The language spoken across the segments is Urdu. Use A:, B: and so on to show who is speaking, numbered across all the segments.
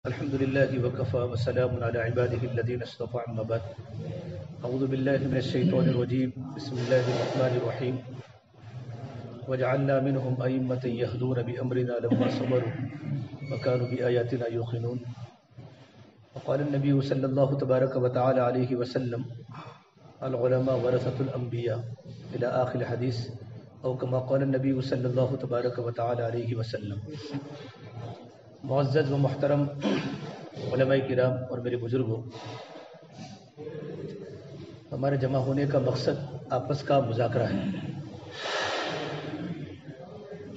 A: الحمد لله وكفى وسلام على عباده الذين اصطفى أما بعد أعوذ بالله من الشيطان الرجيم بسم الله الرحمن الرحيم وجعلنا منهم أئمة يهدون بأمرنا لما صبروا وكانوا بآياتنا يوقنون وقال النبي صلى الله تبارك وتعالى عليه وسلم العلماء ورثة الأنبياء إلى آخر الحديث أو كما قال النبي صلى الله تبارك وتعالى عليه وسلم. معزز و محترم علماء کرام اور میرے بزرگوں، ہمارے جمع ہونے کا مقصد آپس کا مذاکرہ ہے.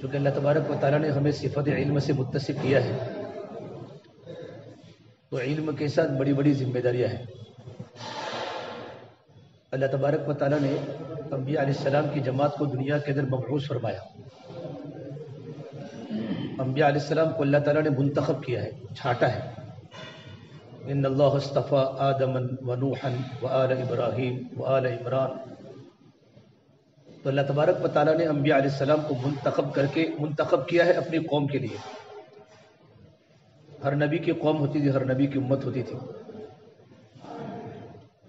A: چونکہ اللہ تبارک و تعالیٰ نے ہمیں صفت علم سے متصف کیا ہے، تو علم کے ساتھ بڑی بڑی ذمہ داریاں ہیں. اللہ تبارک و تعالیٰ نے انبیاء علیہ السلام کی جماعت کو دنیا کے اندر مبعوث فرمایا. انبیاء علیہ السلام کو اللہ تعالیٰ نے منتخب کیا ہے، چھانٹا ہے. ان اللہ اصطفى آدم ونوحا وآل ابراہیم وآل عمران. تو اللہ تبارک و تعالیٰ نے انبیاء علیہ السلام کو منتخب کیا ہے اپنی قوم کے لیے. ہر نبی کی قوم ہوتی تھی، ہر نبی کی امت ہوتی تھی،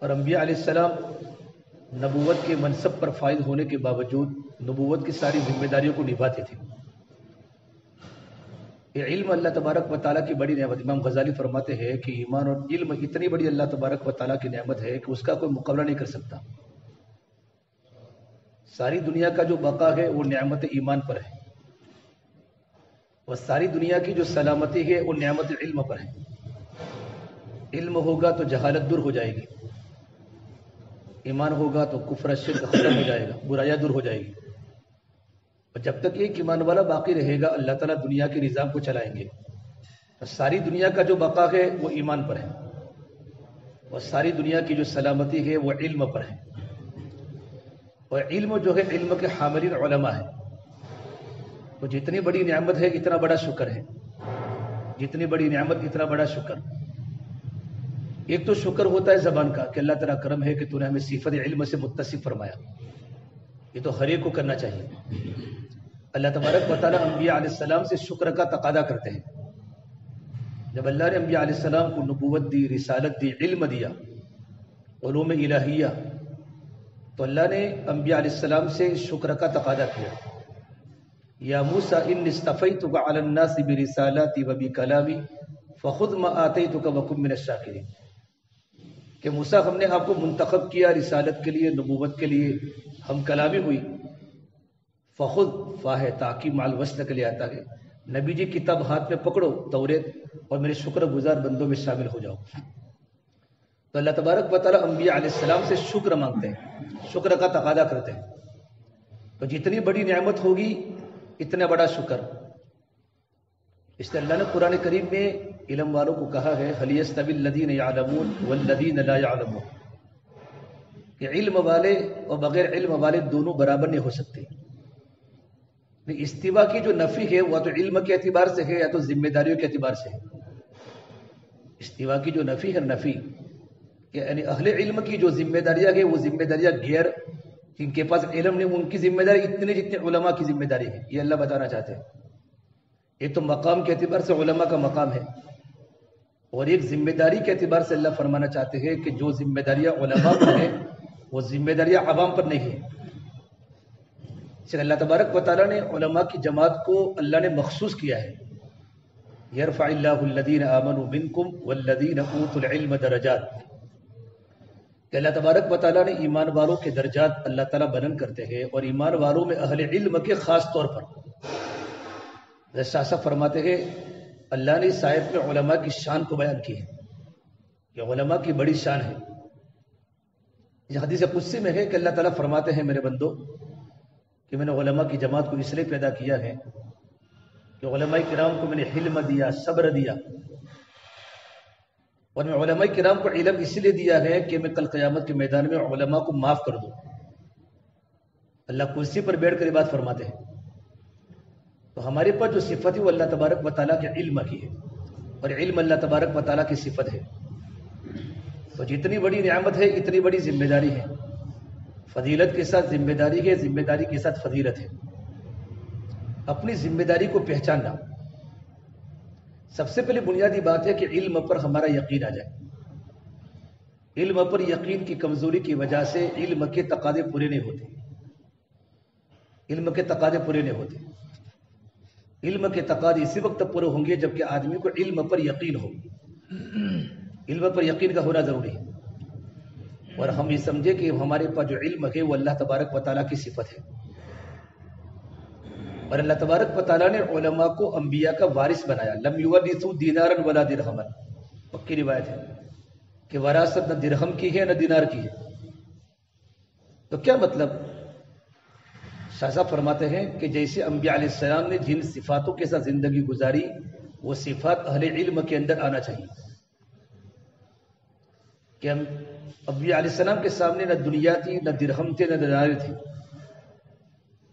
A: اور انبیاء علیہ السلام نبوت کے منصب پر فائز ہونے کے باوجود نبوت کی ساری ذمہ داریوں کو نبھاتے تھے. یہ علم اللہ تبارک و تعالیٰ کی بڑی نعمت. امام غزالی فرماتے ہیں کہ ایمان اور علم اتنی بڑی اللہ تبارک و تعالیٰ کی نعمت ہے کہ اس کا کوئی مقابلہ نہیں کر سکتا. ساری دنیا کا جو بقا ہے وہ نعمت ایمان پر ہے، اور ساری دنیا کی جو سلامتی ہے وہ نعمت علم پر ہے. علم ہوگا تو جہالت دور ہو جائے گی، ایمان ہوگا تو کفر شرک ختم ہو جائے گا، برائیاں دور ہو جائے گی. اور جب تک ایک ایمان والا باقی رہے گا اللہ تعالیٰ دنیا کے نظام کو چلائیں گے. اور ساری دنیا کا جو بقا ہے وہ ایمان پر ہے، اور ساری دنیا کی جو سلامتی ہے وہ علم پر ہے. اور علم جو ہے، علم کے حاملین علماء ہے. تو جتنی بڑی نعمت ہے اتنا بڑا شکر ہے، جتنی بڑی نعمت اتنا بڑا شکر. ایک تو شکر ہوتا ہے زبان کا کہ اللہ تعالیٰ کرم ہے کہ تو نے ہمیں صفت علم سے متصف فرمایا. یہ تو ہر ایک کو کرنا چاہیے. اللہ تبارک و تعالیٰ انبیاء علیہ السلام سے شکر کا تقاضا کرتے ہیں. جب اللہ نے انبیاء علیہ السلام کو نبوت دی، رسالت دی، علم دیا، علوم الہیہ، تو اللہ نے انبیاء علیہ السلام سے شکر کا تقاضا کیا. یا موسیٰ انی اصطفیتک علی الناس برسالاتی و بکلامی فخذ ما آتیتک وکن من الشاکرین. کہ موسیٰ ہم نے آپ کو منتخب کیا رسالت کے لیے، نبوت کے لیے، ہم کلامی ہوئی. فخذ فاہ تاکید مع الوصل کے لیے آتا ہے. نبی جی کتاب ہاتھ میں پکڑو توریت، اور میرے شکر گزار بندوں میں شامل ہو جاؤ. تو اللہ تبارک و تعالیٰ انبیاء علیہ السلام سے شکر مانگتے ہیں، شکر کا تقاضا کرتے ہیں. تو جتنی بڑی نعمت ہوگی اتنا بڑا شکر. اس لیے اللہ نے قرآن کریم میں علم والوں کو کہا ہے هل يستوي الذين يعلمون والذين لا يعلمون، کہ علم والے اور بغیر علم والے دونوں برابر نہیں ہو سکتے. استوا کی جو نفی ہے وہ تو علم کے اعتبار سے ہے یا تو ذمہ داریوں کے اعتبار سے ہے. استوا کی جو نفی ہے، نفی کہ یعنی اہل علم کی جو ذمہ داریاں ہے وہ ذمہ داریاں غیر جن کے پاس علم نہیں ان کی ذمہ داری اتنے جتنے علماء کی ذمہ داری ہے. یہ اللہ بتانا چاہتے ہیں. ایک تو مقام کے اعتبار سے علماء کا مقام ہے، اور ایک ذمہ داری کے اعتبار سے اللہ فرمانا چاہتے ہیں کہ جو ذمہ داریاں علماء پر ہیں وہ ذمہ داریاں عوام پر نہیں ہیں. اللہ تبارک و تعالیٰ نے علماء کی جماعت کو اللہ نے مخصوص کیا ہے. یرفع اللہ الذین آمنوا منکم والذین اوتوا العلم درجات، کہ اللہ تبارک و تعالیٰ نے ایمان والوں کے درجات اللہ تعالیٰ بلند کرتے ہیں، اور ایمان والوں میں اہل علم کے خاص طور پر. شاہ صاحب فرماتے ہیں اللہ نے اس آیت میں علماء کی شان کو بیان کی ہے، یہ علماء کی بڑی شان ہے. یہ حدیث قدسی میں ہے کہ اللہ تعالیٰ فرماتے ہیں میرے بندو کہ میں نے علماء کی جماعت کو اس لیے پیدا کیا ہے کہ علماء کرام کو میں نے حلم دیا، صبر دیا، اور میں علماء کرام کو علم اس لیے دیا ہے کہ میں کل قیامت کے میدان میں علماء کو معاف کر دوں. اللہ کرسی پر بیٹھ کر یہ بات فرماتے ہیں. تو ہمارے پاس جو صفت ہے وہ اللہ تبارک و تعالیٰ کے علم کی ہے، اور علم اللہ تبارک و تعالیٰ کی صفت ہے. تو جتنی بڑی نعمت ہے اتنی بڑی ذمہ داری ہے. فضیلت کے ساتھ ذمہ داری ہے، ذمہ داری کے ساتھ فضیلت ہے. اپنی ذمہ داری کو پہچاننا. سب سے پہلے بنیادی بات ہے کہ علم پر ہمارا یقین آ جائے. علم پر یقین کی کمزوری کی وجہ سے علم کے تقاضے پورے نہیں ہوتے. علم کے تقاضے پورے نہیں ہوتے. علم کے تقاضے اسی وقت پورے ہوں گے جبکہ آدمی کو علم پر یقین ہو. علم پر یقین کا ہونا ضروری ہے. اور ہم یہ سمجھے کہ ہمارے پاس جو علم ہے وہ اللہ تبارک و تعالیٰ کی صفت ہے. اور اللہ تبارک و تعالیٰ نے علماء کو انبیاء کا وارث بنایا. لم یورثوا دینارا ولا درہما، پکی روایت ہے کہ وراثت نہ درہم کی ہے نہ دینار کی ہے. تو کیا مطلب؟ شاہ صاحب فرماتے ہیں کہ جیسے انبیاء علیہ السلام نے جن صفاتوں کے ساتھ زندگی گزاری وہ صفات اہل علم کے اندر آنا چاہیے. کہ ہم انبیاء علیہ السلام کے سامنے نہ دنیا تھی نہ درہم تھے نہ دینار تھے،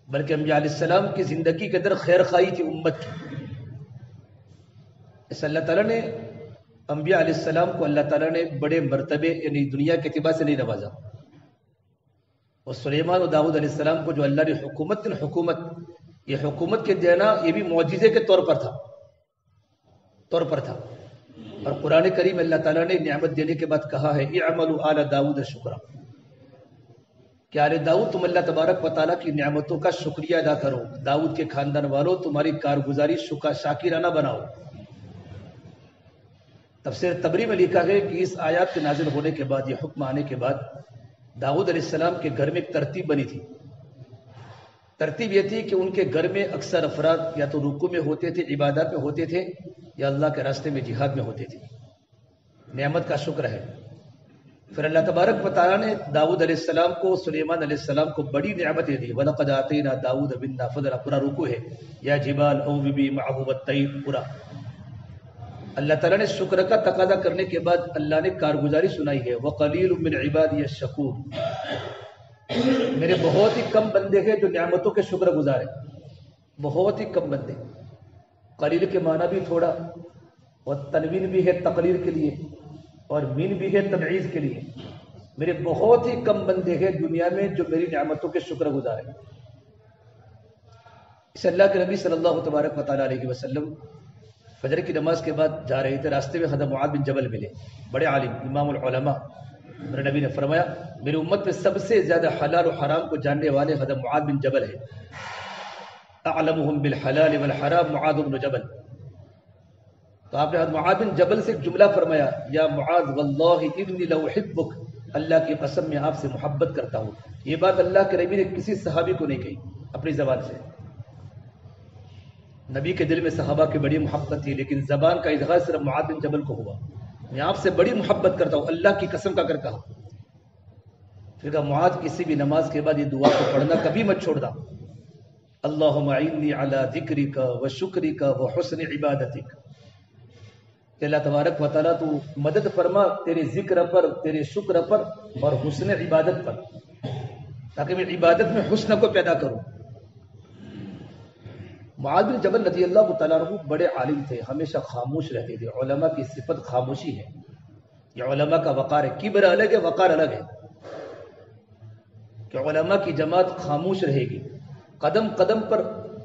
A: بلکہ انبیاء علیہ السلام کی زندگی کے اندر خیر خواہی تھی امت کی. اس اللہ تعالیٰ نے انبیاء علیہ السلام کو اللہ تعالیٰ نے بڑے مرتبے یعنی دنیا کے اعتبار سے نہیں نوازا. اور سلیمان و داؤد علیہ السلام کو جو اللہ نے حکومت یہ حکومت کے دینا یہ بھی معجزے کے طور پر تھا. اور قرآن کریم اللہ تعالیٰ نے نعمت دینے کے بعد کہا ہے اعملوا آل داؤد شکرا، کہ آل داؤد تم اللہ تبارک و تعالیٰ کی نعمتوں کا شکریہ ادا کرو. داؤد کے خاندان والوں تمہاری کارگزاری شاکرانہ بناؤ. تفسیر تبری میں لکھا ہے کہ اس آیات کے نازل ہونے کے بعد یہ حکم آنے کے بعد داؤد علیہ السلام کے گھر میں ایک ترتیب بنی تھی. ترتیب یہ تھی کہ ان کے گھر میں اکثر افراد یا تو رکوع میں ہوتے تھے، عبادات میں ہوتے تھے، یا اللہ کے راستے میں جہاد میں ہوتے تھے. نعمت کا شکر ہے. پھر اللہ تبارک و تعالیٰ نے داؤد علیہ السلام کو سلیمان علیہ السلام کو بڑی نعمتیں دی. وَلَقَدْ آتَيْنَا دَاوُودَ مِنَّا فَضْلًا، پورا رکوع ہے. یا جبال اوبی مَعَهُ وَالطَّيْرُ، پورا. اللہ تعالیٰ نے شکر کا تقاضا کرنے کے بعد اللہ نے کارگزاری سنائی ہے. وَقَلِيلٌ مِّنْ عِبَادِيَ الشَّكُورُ، میرے بہت ہی کم بندے ہیں جو نعمتوں کے شکر گزارے. بہت ہی کم بندے. قلیل کے معنی بھی تھوڑا، اور تنوین بھی ہے تقریر کے لیے، اور مین بھی ہے تبعیض کے لیے. میرے بہت ہی کم بندے ہیں دنیا میں جو میری نعمتوں کے شکر گزارے. اس اللہ کے نبی صلی اللہ تبارک و تعالیٰ علیہ وسلم فجر کی نماز کے بعد جا رہے تھے. راستے میں حضرت معاذ بن جبل ملے، بڑے عالم، امام العلماء. میرے نبی نے فرمایا میری امت میں سب سے زیادہ حلال و حرام کو جاننے والے حضرت معاذ بن جبل ہے. اعلمهم بالحلال والحرام معاذ بن جبل. تو آپ نے حضرت معاذ بن جبل سے ایک جملہ فرمایا، یا معاذ واللہ انی لاحبک، اللہ کی قسم میں آپ سے محبت کرتا ہوں. یہ بات اللہ کے نبی نے کسی صحابی کو نہیں کہی اپنی زبان سے. نبی کے دل میں صحابہ کی بڑی محبت تھی، لیکن زبان کا اظہار صرف معاذ بن جبل کو ہوا. میں آپ سے بڑی محبت کرتا ہوں، اللہ کی قسم کا کر کہا. پھر کہا معاذ کسی بھی نماز کے بعد یہ دعا کو پڑھنا کبھی مت چھوڑنا، اللہم اعنی علی ذکرک و شکرک و حسن عبادتک، کہ اللہ تبارک و تعالیٰ تو مدد فرما تیرے ذکر پر، تیرے شکر پر اور حسن عبادت پر، تاکہ میں عبادت میں حسن کو پیدا کروں. معاذ بن جبل رضی اللہ تعالیٰ عنہ بڑے عالم تھے، ہمیشہ خاموش رہتے تھے. علماء کی صفت خاموشی ہے. یہ علماء کا وقار ہے. کبر الگ ہے، وقار الگ ہے. کہ علماء کی جماعت خاموش رہے گی. قدم قدم پر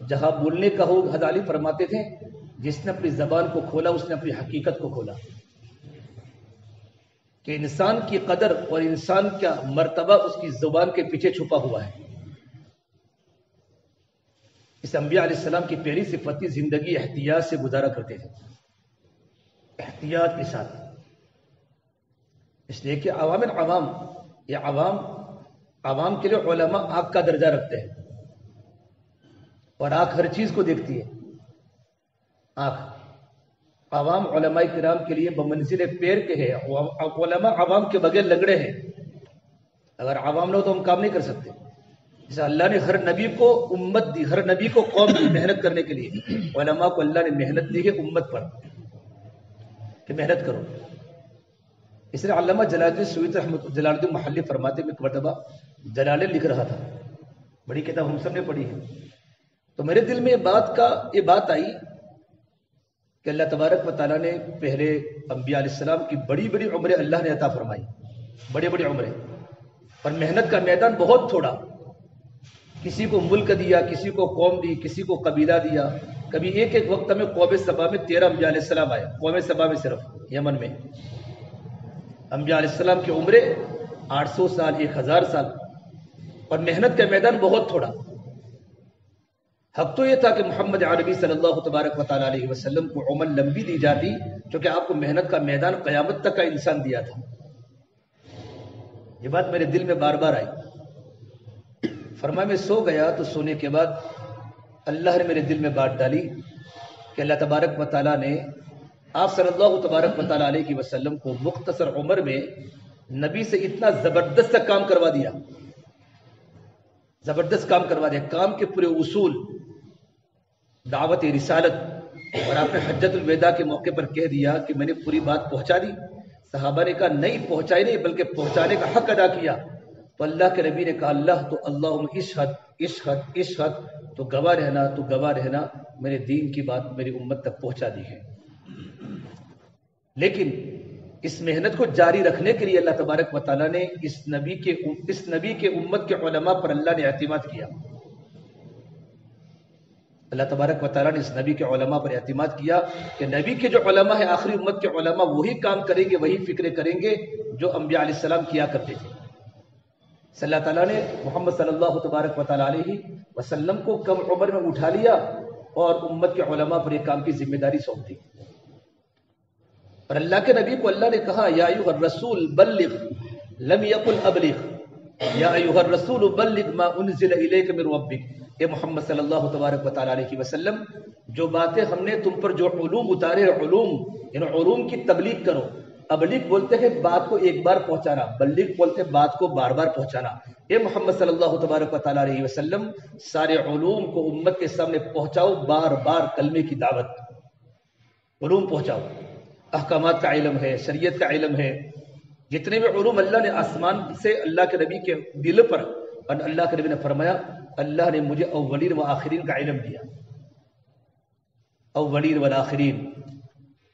A: جہاں بولنے کا ہو، حضرت علی فرماتے تھے جس نے اپنی زبان کو کھولا اس نے اپنی حقیقت کو کھولا. کہ انسان کی قدر اور انسان کا مرتبہ اس کی زبان کے پیچھے چھپا ہوا ہے. اس انبیاء علیہ السلام کی پہلی صفت زندگی احتیاط سے گزارا کرتے تھے، احتیاط کے ساتھ. اس لیے کہ عوام کے لیے علماء آنکھ کا درجہ رکھتے ہیں، اور آنکھ ہر چیز کو دیکھتی ہے. آنکھ عوام علماء کرام کے لیے بمنزل پیر کے ہے. علماء عوام کے بغیر لنگڑے ہیں. اگر عوام نہ ہو تو ہم کام نہیں کر سکتے. جیسے اللہ نے ہر نبی کو امت دی، ہر نبی کو قوم دی محنت کرنے کے لیے. علماء کو اللہ نے محنت دی ہے امت پر کہ محنت کرو. اس لیے علامہ جلال الدین سیوطی رحمۃ جلال الدین محلی فرماتے میں ایک مرتبہ جلالین لکھ رہا تھا، بڑی کتاب ہم سب نے پڑھی ہے. تو میرے دل میں یہ بات آئی کہ اللہ تبارک و تعالیٰ نے پہلے انبیاء علیہ السلام کی بڑی بڑی عمریں اللہ نے عطا فرمائی، بڑے بڑے عمریں، اور محنت کا میدان بہت تھوڑا. کسی کو ملک دیا، کسی کو قوم دی، کسی کو قبیلہ دیا، کبھی ایک ایک وقت میں قوم سبا میں 13 انبیاء علیہ السلام آئے، قوم سبا میں صرف یمن میں انبیاء علیہ السلام کی عمریں 800 سال 1000 سال، اور محنت کا میدان بہت تھوڑا۔ حق تو یہ تھا کہ محمد عربی صلی اللہ تبارک و تعالیٰ علیہ وسلم کو عمر لمبی دی جاتی، کیونکہ آپ کو محنت کا میدان قیامت تک کا انسان دیا تھا۔ یہ بات میرے دل میں بار بار آئی۔ فرمایا میں سو گیا تو سونے کے بعد اللہ نے میرے دل میں بات ڈالی کہ اللہ تبارک و تعالیٰ نے آپ صلی اللہ تبارک و تعالیٰ علیہ وسلم کو مختصر عمر میں نبی سے اتنا زبردست کام کروا دیا، زبردست کام کروا دیا، کام کے پورے اصول، دعوت رسالت، اور آپ نے حجت الوداع کے موقع پر کہہ دیا کہ میں نے پوری بات پہنچا دی۔ صحابہ نے کہا نہیں پہنچائی نہیں بلکہ پہنچانے کا حق ادا کیا۔ تو اللہ کے نبی نے کہا اللہ تو اللہم اشہد اشہد اشہد، تو گواہ رہنا، تو گواہ رہنا، میرے دین کی بات میری امت تک پہنچا دی ہے۔ لیکن اس محنت کو جاری رکھنے کے لیے اللہ تبارک و تعالیٰ نے اس نبی کے امت کے علماء پر اللہ نے اعتماد کیا۔ اللہ تبارک و تعالیٰ نے اس نبی کے علماء پر اعتماد کیا کہ نبی کے جو علماء ہیں، آخری امت کے علماء، وہی کام کریں گے، وہی فکریں کریں گے جو انبیاء علیہ السلام کیا کرتے تھے۔ صلی اللہ تعالیٰ نے محمد صلی اللہ تبارک و تعالیٰ علیہ وسلم کو کم عمر میں اٹھا لیا اور امت کے علماء پر یہ کام کی ذمہ داری سونپ دی۔ اور اللہ کے نبی کو اللہ نے کہا یا ایھا الرسول بلغ لم یقل ابلغ، یا ایھا الرسول بلغ ما انزل الیک من ربک، اے محمد صلی اللہ تبارک و تعالیٰ علیہ وسلم جو باتیں ہم نے تم پر جو علوم اتارے، علوم ان علوم کی تبلیغ کرو۔ ابلیغ بولتے ہیں بات کو ایک بار پہنچانا، بلغ بولتے ہیں بات کو بار بار پہنچانا۔ اے محمد صلی اللہ تبارک و تعالیٰ علیہ وسلم سارے علوم کو امت کے سامنے پہنچاؤ، بار بار کلمے کی دعوت، علوم پہنچاؤ۔ احکامات کا علم ہے، شریعت کا علم ہے، جتنے بھی علوم اللہ نے آسمان سے اللہ کے نبی کے دل پر، اور اللہ کے نبی نے فرمایا اللہ نے مجھے اولین و آخرین کا علم دیا، اولین والآخرین،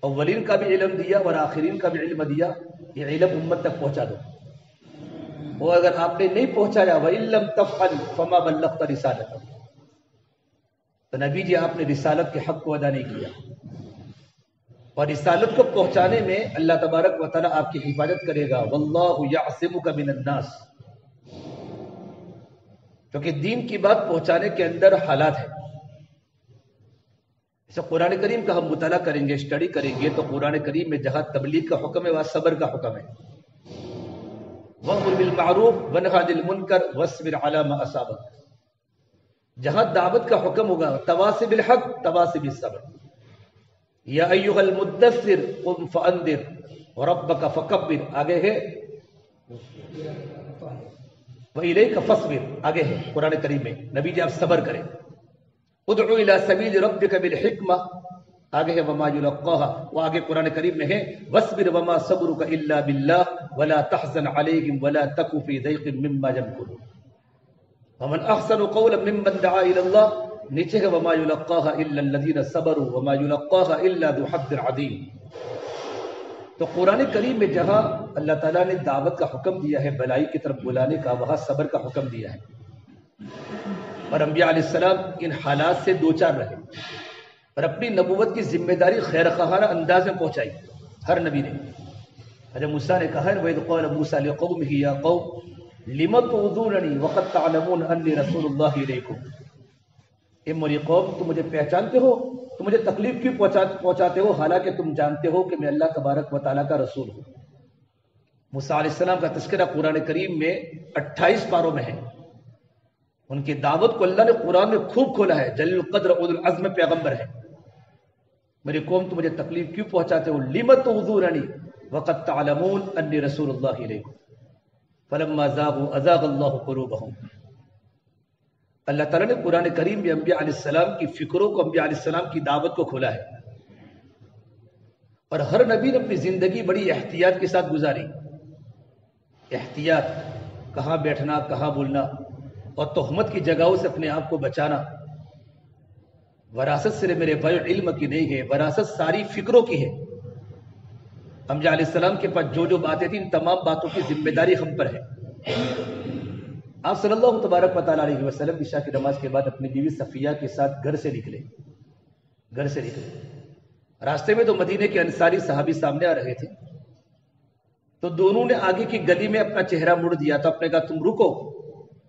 A: اولین کا بھی علم دیا اور آخرین کا بھی علم دیا، یہ علم امت تک پہنچا دو۔ وہ اگر آپ نے نہیں پہنچایا وَإِن لَّمْ تَفْعَلْ فَمَا بَلَّغْتَ رِسَالَتَهُ، تو نبی جی آپ نے رسالت کے حق کو ادا نہیں کیا، اور رسالت کو پہنچانے میں اللہ تبارک و تعالیٰ آپ کی حفاظت کرے گا۔ وَاللَّهُ يَعْصِمُكَ مِنَ النَّاسِ، کیونکہ دین کی بات پہنچانے کے اندر حالات ہیں۔ جیسے قرآن کریم کا ہم مطالعہ کریں گے، اسٹڈی کریں گے، تو قرآن کریم میں جہاں تبلیغ کا حکم ہے وہاں صبر کا حکم ہے۔ وَأْمُرْ بِالْمَعْرُوفِ وَانْهَ عَنِ الْمُنْكَرِ وَاصْبِرْ عَلَىٰ مَا أَصَابَكَ، جہاں دعوت کا حکم ہوگا تواصِ بِالْحَقِّ تواصِ بِالصَّبْرِ۔ یا ایھا المدثر قم فانذر وربک فکبر، آگے ہے وإلیک فاصبر، آگے ہے قرآن کریم میں نبی جی آپ صبر کریں۔ ادعو الی سبیل ربک بالحکمہ، آگے ہے وما یلقاها، وہ آگے قرآن کریم میں ہے واصبر وما صبرک الا باللہ ولا تحزن علیہم ولا تک فی ضیق مما یمکرون ومن احسن قولا ممن دعا الی اللہ، نیچے ہے وما یلقاها الا الذین صبروا وما یلقاها الا ذو حظ عظیم۔ تو قرآن کریم میں جہاں اللہ تعالیٰ نے دعوت کا حکم دیا ہے، بلائی کی طرف بلانے کا، وہاں صبر کا حکم دیا ہے۔ اور انبیاء علیہ السلام ان حالات سے دوچار رہے اور اپنی نبوت کی ذمہ داری خیر خواہانہ انداز میں پہنچائی ہر نبی نے۔ حضرت موسیٰ نے کہا ہے وَإِذْ قَالَ مُوسَىٰ لِقَوْمِهِ يَا قَوْمِ لِمَ تُؤْذُونَنِي وَقَدْ تَعْلَمُونَ أَنِّي رَسُولُ اللَّهِ إِلَيْكُمْ، اے میری قوم تم مجھے پہچانتے ہو، تم مجھے تکلیف کیوں پہنچاتے ہو حالانکہ تم جانتے ہو کہ میں اللہ تبارک و تعالیٰ کا رسول ہوں۔ موسیٰ علیہ السلام کا تذکرہ قرآن کریم میں 28 پاروں میں ہے۔ ان کی دعوت کو اللہ نے قرآن میں خوب کھولا ہے، جلیل القدر اولو العزم پیغمبر ہے۔ میری قوم تم مجھے تکلیف کیوں پہنچاتے ہو، لِمَ تُؤْذُونَنِي وَقَدْ تَعْلَمُونَ أَنِّي رَسُولُ اللَّهِ إِلَيْكُمْ فَلَمَّا زَاغُوا أَزَاغَ اللَّهُ قُلُوبَهُمْ۔ اللہ تعالیٰ نے قرآن کریم میں انبیاء علیہ السلام کی فکروں کو، انبیاء علیہ السلام کی دعوت کو کھولا ہے، اور ہر نبی نے اپنی زندگی بڑی احتیاط کے ساتھ گزاری۔ احتیاط، کہاں بیٹھنا، کہاں بولنا، اور تہمت کی جگہوں سے اپنے آپ کو بچانا۔ وراثت سے میرے بھائی علم کی نہیں ہے، وراثت ساری فکروں کی ہے۔ انبیاء علیہ السلام کے پاس جو جو باتیں تھیں، ان تمام باتوں کی ذمہ داری ہم پر ہے۔ آپ صلی اللہ تبارک و تعالیٰ علیہ وسلم عشاء کی نماز کے بعد اپنی بیوی صفیہ کے ساتھ گھر سے نکلے، گھر سے نکلے. راستے میں تو مدینے کے انصاری صحابی سامنے آ رہے تھے، تو دونوں نے آگے کی گلی میں اپنا چہرہ مڑ دیا. تو آپ نے کہا تم رکو.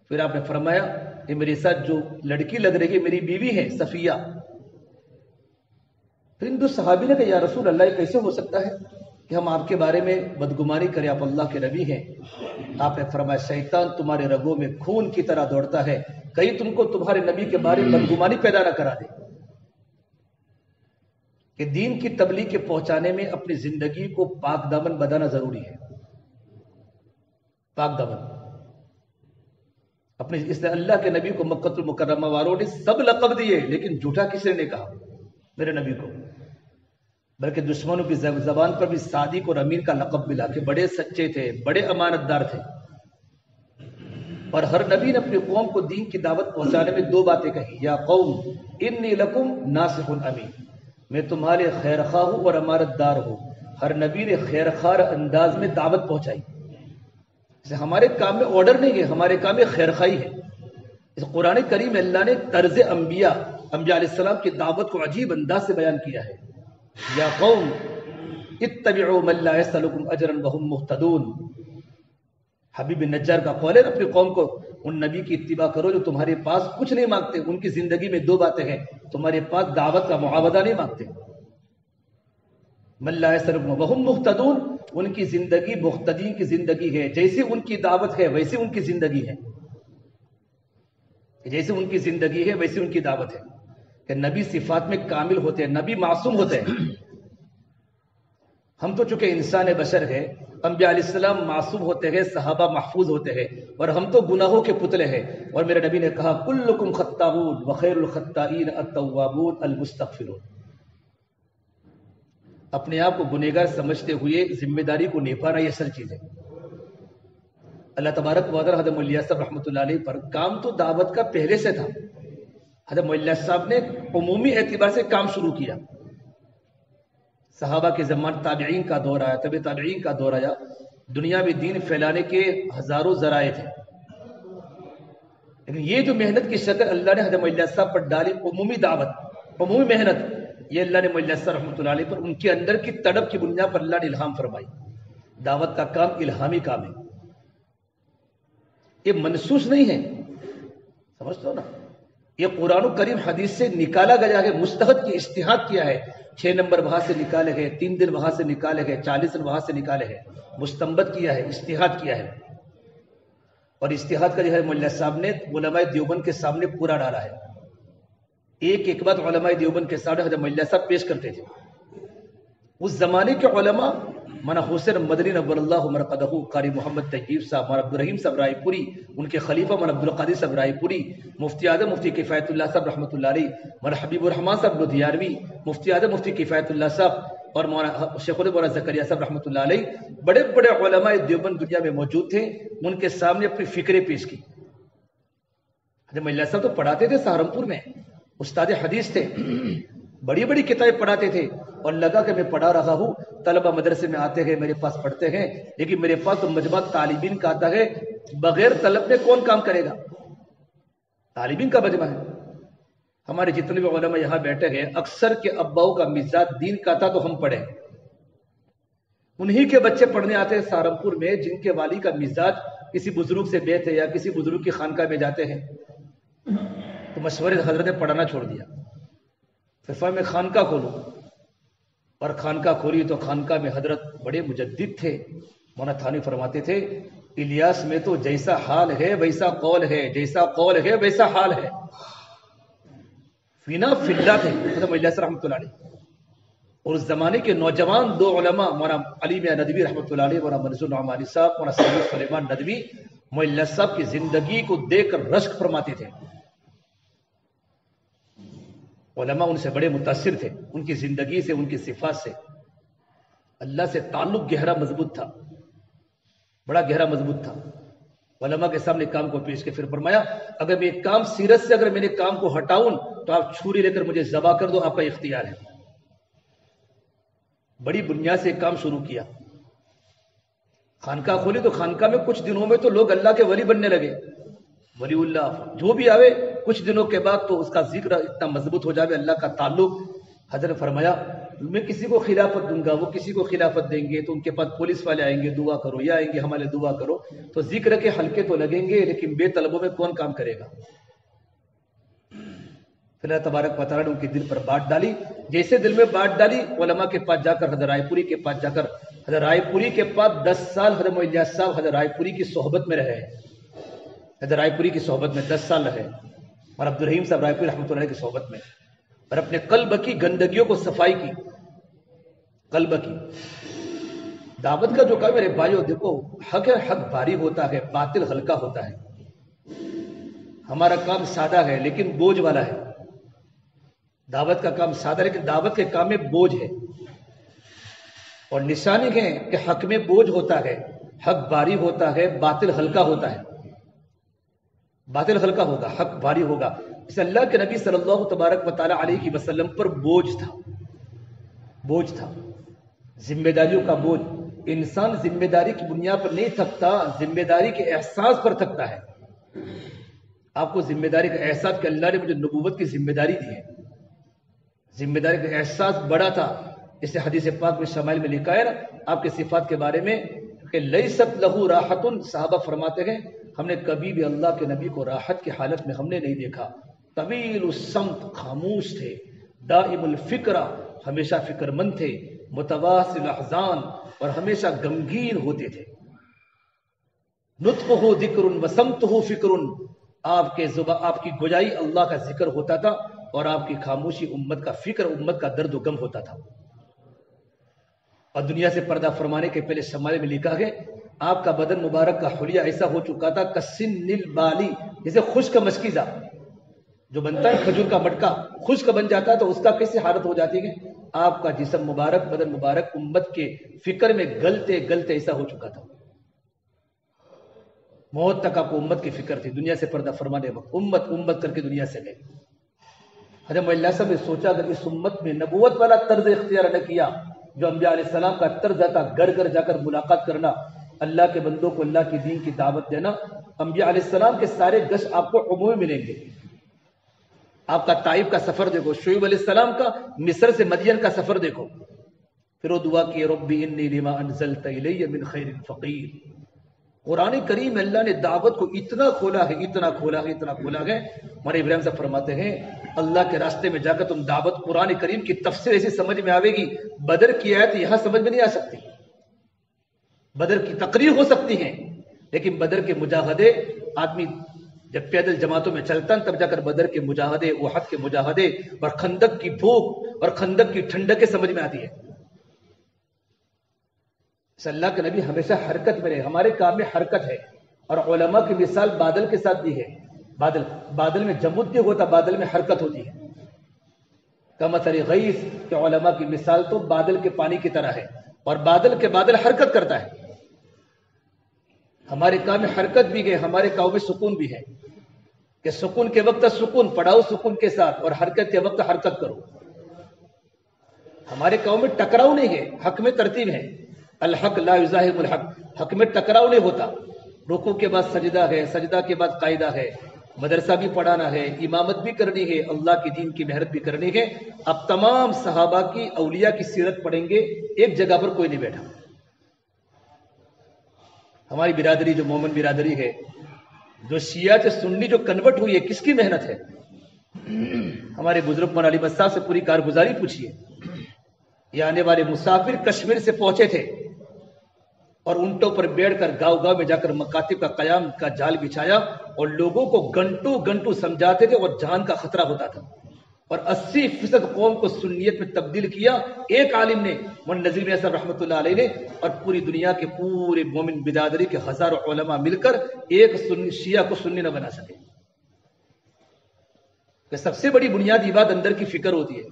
A: پھر آپ نے فرمایا یہ میرے ساتھ جو لڑکی لگ رہی ہے میری بیوی ہے صفیہ. پھر ان دو صحابی نے کہا یا رسول اللہ یہ کیسے ہو سکتا ہے کہ ہم آپ کے بارے میں بدگمانی کریں، آپ اللہ کے نبی ہیں. آپ نے فرمایا شیطان تمہارے رگوں میں خون کی طرح دوڑتا ہے، کہیں تم کو تمہارے نبی کے بارے میں بدگمانی پیدا نہ کرا دے. کہ دین کی تبلیغ کے پہنچانے میں اپنی زندگی کو پاک دامن بنانا ضروری ہے. پاک دامن اپنے، اس نے اللہ کے نبی کو مکہ المکرمہ والوں نے سب لقب دیے، لیکن جھوٹا کسی نے کہا میرے نبی کو، بلکہ دشمنوں کی زبان پر بھی صادق اور امین کا لقب ملا کہ بڑے سچے تھے، بڑے امانت دار تھے. اور ہر نبی نے اپنی قوم کو دین کی دعوت پہنچانے میں دو باتیں کہی، یا قوم انی لکم ناصح امین، میں تمہارے خیر خواہ ہوں اور امانت دار ہوں. ہر نبی نے خیر خواہ انداز میں دعوت پہنچائی. ہمارے کام میں آرڈر نہیں ہے، ہمارے کام میں خیر خواہی ہے. اس قرآن کریم میں اللہ نے طرز انبیاء علیہ السلام کی دعوت کو عجیب انداز سے بیان کیا ہے. یا قوم اتبعوا من لا يسألكم اجرا وهم مهتدون. حبیب نجار کا قول ہے اپنی قوم کو ان نبی کی اتباع کرو جو تمہارے پاس کچھ نہیں مانگتے. ان کی زندگی میں دو باتیں ہیں، تمہارے پاس دعوت کا معاوضہ نہیں مانگتے. من لا يسألكم وهم مهتدون، ان کی زندگی مقتدین کی زندگی ہے. جیسے ان کی دعوت ہے ویسے ان کی زندگی ہے، جیسے ان کی زندگی ہے ویسے ان کی دعوت ہے. کہ نبی صفات میں کامل ہوتے ہیں، نبی معصوم ہوتے ہیں. ہم تو چونکہ انسان بشر ہے، انبیاء علیہ السلام معصوم ہوتے ہیں، صحابہ محفوظ ہوتے ہیں، اور ہم تو گناہوں کے پتلے ہیں. اور میرے نبی نے کہا کلکم خطاؤون وخیر الخطائین التوابون المستغفرون. اپنے آپ کو گنہگار سمجھتے ہوئے ذمہ داری کو نبھانا یہ اصل چیز ہے. اللہ تبارک و تعالی حضرت مولانا صاحب رحمۃ اللہ علیہ پر کام تو دعوت کا پہلے سے تھا. حضرت مولانا صاحب نے عمومی اعتبار سے کام شروع کیا. صحابہ کے زمان تابعین کا دور آیا، طب تابعین کا دور آیا. دنیا میں دین پھیلانے کے ہزاروں ذرائع تھے، لیکن یہ جو محنت کی شکل اللہ نے حضرت مولانا صاحب پر ڈالی، عمومی دعوت، عمومی محنت، یہ اللہ نے مولانا صاحب رحمۃ اللہ علیہ پر ان کے اندر کی تڑپ کی بنیاد پر اللہ نے الہام فرمائی. دعوت کا کام الہامی کام ہے، یہ منسوس نہیں ہے. سمجھتے ہو نا؟ یہ قرآن و کریم حدیث سے نکالا گیا ہے، مستحد کی اجتہاد کیا ہے. 6 نمبر وہاں سے نکالے گئے، 3 دن وہاں سے نکالے گئے، 40 دن وہاں سے نکالے گئے. مستنبت کیا ہے، اجتہاد کیا ہے. اور اجتہاد کا جو ہے مولانا صاحب نے علماء دیوبند کے سامنے پورا ڈالا ہے. ایک بات علماء دیوبند کے سامنے حضرت مولانا صاحب پیش کرتے تھے. اس زمانے کے علماء مولانا حسین مدنی نور اللہ مرقدہ، قاری محمد طیب صاحب، مولانا عبدالرحیم صاحب رائے پوری، ان کے خلیفہ مولانا عبدالقادر صاحب رائے پوری، مفتی اعظم مفتی کفایت اللہ صاحب رحمۃ اللہ علیہ، مولانا حبیب الرحمان صاحب لدھیانوی، مفتی اعظم مفتی کفایت اللہ صاحب، اور مولانا شیخ مولانا زکریا صاحب رحمۃ اللہ علیہ، بڑے بڑے علماء دیوبند دنیا میں موجود تھے. ان کے سامنے اپنی فکریں پیش کی. حضرت مولانا صاحب تو پڑھاتے تھے سہارنپور میں، استاد حدیث تھے، بڑی بڑی کتابیں پڑھاتے تھے. اور لگا کہ میں پڑھا رہا ہوں، طلبہ مدرسے میں آتے ہیں، میرے پاس پڑھتے ہیں، لیکن میرے پاس تو مجمع طالبین کا آتا ہے، بغیر طلب میں کون کام کرے گا؟ طالبین کا مجمع ہے. ہمارے جتنے بھی علماء یہاں بیٹھے ہیں، اکثر کے اباؤں کا مزاج دین کا تھا تو ہم پڑھیں. انہی کے بچے پڑھنے آتے ہیں سہارنپور میں جن کے والی کا مزاج کسی بزرگ سے بیت ہے یا کسی بزرگ کی خانقاہ میں جاتے ہیں. تو مشورے حضرت نے پڑھانا چھوڑ دیا. پھر میں خانقاہ کھولوں، اور خانقاہ کھولی تو خانقاہ میں حضرت بڑے مجدد تھے. مولانا تھانوی فرماتے تھے الیاس میں تو جیسا حال ہے ویسا قول ہے، جیسا قول ہے ویسا حال ہے. فینا فلہ تھے حضرت مولانا صاحب رحمۃ اللہ علیہ. اور اس زمانے کے نوجوان 2 علماء مولانا علی میاں ندوی رحمۃ اللہ علیہ، مولانا منظور نعمانی صاحب، مولانا سید سلیمان ندوی، مولانا صاحب کی زندگی کو دیکھ کر رشک فرماتے تھے. علماء ان سے بڑے متاثر تھے، ان کی زندگی سے، ان کی صفات سے. اللہ سے تعلق گہرا مضبوط تھا، بڑا گہرا مضبوط تھا. علماء کے سامنے کام کو پیش کے پھر فرمایا اگر میں کام سیرت سے اگر میں نے کام کو ہٹاؤں تو آپ چھری لے کر مجھے ذبح کر دو، آپ کا اختیار ہے. بڑی بنیاد سے کام شروع کیا. خانقاہ کھولی تو خانقاہ میں کچھ دنوں میں تو لوگ اللہ کے ولی بننے لگے. ولی اللہ جو بھی آوے کچھ دنوں کے بعد تو اس کا ذکر اتنا مضبوط ہو جاوے، اللہ کا تعلق حضرت نے فرمایا میں کسی کو خلافت دوں گا، وہ کسی کو خلافت دیں گے تو ان کے پاس پولیس والے آئیں گے دعا کرو، یا آئیں گے ہمارے دعا کرو، تو ذکر کے حلقے تو لگیں گے لیکن بے طلبوں میں کون کام کرے گا؟ پھر اللہ تبارک و تعالیٰ نے ان کے دل پر بات ڈالی، جیسے دل میں بات ڈالی علماء کے پاس جا کر حضرت رائے پوری کے پاس جا کر حضرت رائے پوری کے پاس 10 سال حضرت معین الیاس صاحب حضرت رائے پوری کی صحبت میں رہے، حضرت رائے پوری کی صحبت میں 10 سال رہے، اور عبدالرحیم صاحب رائے پوری رحمۃ اللہ علیہ کی صحبت میں، اور اپنے قلب کی گندگیوں کو صفائی کی، قلب کی دعوت کا جو کام میرے بھائیو دیکھو، حق ہے، حق بھاری ہوتا ہے، باطل ہلکا ہوتا ہے، ہمارا کام سادہ ہے لیکن بوجھ والا ہے، دعوت کا کام سادہ لیکن دعوت کے کام میں بوجھ ہے، اور نشانی ہے کہ حق میں بوجھ ہوتا ہے، حق بھاری ہوتا ہے، باطل ہلکا ہوتا ہے، باطل ہلکا ہوگا، حق بھاری ہوگا۔ اس اللہ کے نبی صلی اللہ تبارک و تعالی علیہ وسلم پر بوجھ تھا، بوجھ تھا، ذمہ داریوں کا بوجھ۔ انسان ذمہ داری کی بنیاد پر نہیں تھکتا، ذمہ داری کے احساس پر تھکتا ہے۔ آپ کو ذمہ داری کا احساس کہ اللہ نے مجھے نبوت کی ذمہ داری دی ہے، ذمہ داری کا احساس بڑا تھا۔ اسے حدیث پاک میں شمائل میں لکھا ہے نا آپ کے صفات کے بارے میں کہ لیست لہو راحتن، صحابہ فرماتے ہیں ہم نے کبھی بھی اللہ کے نبی کو راحت کی حالت میں ہم نے نہیں دیکھا، طویل الصمت، خاموش تھے، دائم الفکرہ، ہمیشہ فکر مند تھے، متواصل الاحزان، اور ہمیشہ غمگین ہوتے تھے، نطقہ ذکر وصمتہ فکر، آپ کے زبان، آپ کی گویائی اللہ کا ذکر ہوتا تھا اور آپ کی خاموشی امت کا فکر، امت کا درد و غم ہوتا تھا۔ اور دنیا سے پردہ فرمانے کے پہلے شمائل میں لکھا ہے آپ کا بدن مبارک کا حلیہ ایسا ہو چکا تھا کسن البالی، جیسے خشک مشکیزہ جو بنتا ہے کھجور کا مٹکا، خشک بن جاتا ہے تو اس کا کیسی حالت ہو جاتی ہے، آپ کا جسم مبارک، بدن مبارک امت کے فکر میں گلتے گلتے ایسا ہو چکا تھا، موت تک آپ کو امت کی فکر تھی۔ دنیا سے پردہ فرمانے وقت امت امت کر کے دنیا سے گئے۔ حضرت معین الیاس صاحب نے سوچا اگر اس امت میں نبوت والا طرز اختیار نہ کیا جو انبیاء علیہ السلام کا طرز تھا، گھر گھر جا کر ملاقات کرنا، اللہ کے بندوں کو اللہ کی دین کی دعوت دینا، انبیاء علیہ السلام کے سارے گشت آپ کو عمومی ملیں گے۔ آپ کا طائف کا سفر دیکھو، شعیب علیہ السلام کا مصر سے مدین کا سفر دیکھو، پھر وہ دعا کی ربی انی لما انزلت الی من خیر فقیر۔ قرآن کریم میں اللہ نے دعوت کو اتنا کھولا ہے، اتنا کھولا ہے، اتنا کھولا ہے۔ ہمارے ابراہیم صاحب فرماتے ہیں اللہ کے راستے میں جا کر تم دعوت، قرآن کریم کی تفسیر ایسی سمجھ میں آئے گی، بدر کی آیت یہاں سمجھ میں نہیں آ سکتی، بدر کی تقریر ہو سکتی ہیں لیکن بدر کے مجاہدے، آدمی جب پیدل جماعتوں میں چلتا ہے تب جا کر بدر کے مجاہدے، احد کے مجاہدے اور خندق کی بھوک اور خندق کی ٹھنڈکیں سمجھ میں آتی ہے۔ اس اللہ کے نبی ہمیشہ حرکت میں رہے، ہمارے کام میں حرکت ہے، اور علماء کی مثال بادل کے ساتھ دی ہے۔ بادل میں جمود نہیں ہوتا، بادل میں حرکت ہوتی ہے۔ کمثل غیث کہ علماء کی مثال تو بادل کے پانی کی طرح ہے، اور بادل کے بادل حرکت کرتا ہے۔ ہمارے کام میں حرکت بھی ہے، ہمارے کام میں سکون بھی ہے کہ سکون کے وقت سکون پڑھاؤ سکون کے ساتھ، اور حرکت کے وقت حرکت کرو۔ ہمارے کام میں ٹکراؤ نہیں ہے، حق میں ترتیب ہے، الحق لا یزاحم الحق، حق میں ٹکراؤ نہیں ہوتا۔ رکوع کے بعد سجدہ ہے، سجدہ کے بعد قاعدہ ہے، مدرسہ بھی پڑھانا ہے، امامت بھی کرنی ہے، اللہ کی دین کی محنت بھی کرنی ہے۔ اب تمام صحابہ کی، اولیاء کی سیرت پڑھیں گے، ایک جگہ پر کوئی نہیں بیٹھا۔ ہماری برادری جو مومن برادری ہے، جو شیعہ سے سنی جو کنورٹ ہوئی ہے، کس کی محنت ہے؟ ہمارے بزرگ مولانا علی صاحب سے پوری کارگزاری پوچھیے۔ یہ آنے والے مسافر کشمیر سے پہنچے تھے اور اونٹوں پر بیٹھ کر گاؤں گاؤں میں جا کر مکاتب کا قیام کا جال بچھایا اور لوگوں کو گھنٹوں گھنٹوں سمجھاتے تھے اور جان کا خطرہ ہوتا تھا، اور 80% قوم کو سنیت میں تبدیل کیا ایک عالم نے، مولانا نذیر میاں صاحب رحمۃ اللہ علیہ نے، اور پوری دنیا کے پورے مومن برادری کے ہزاروں علماء مل کر ایک شیعہ کو سنی نہ بنا سکے۔ کہ سب سے بڑی بنیادی بات اندر کی فکر ہوتی ہے،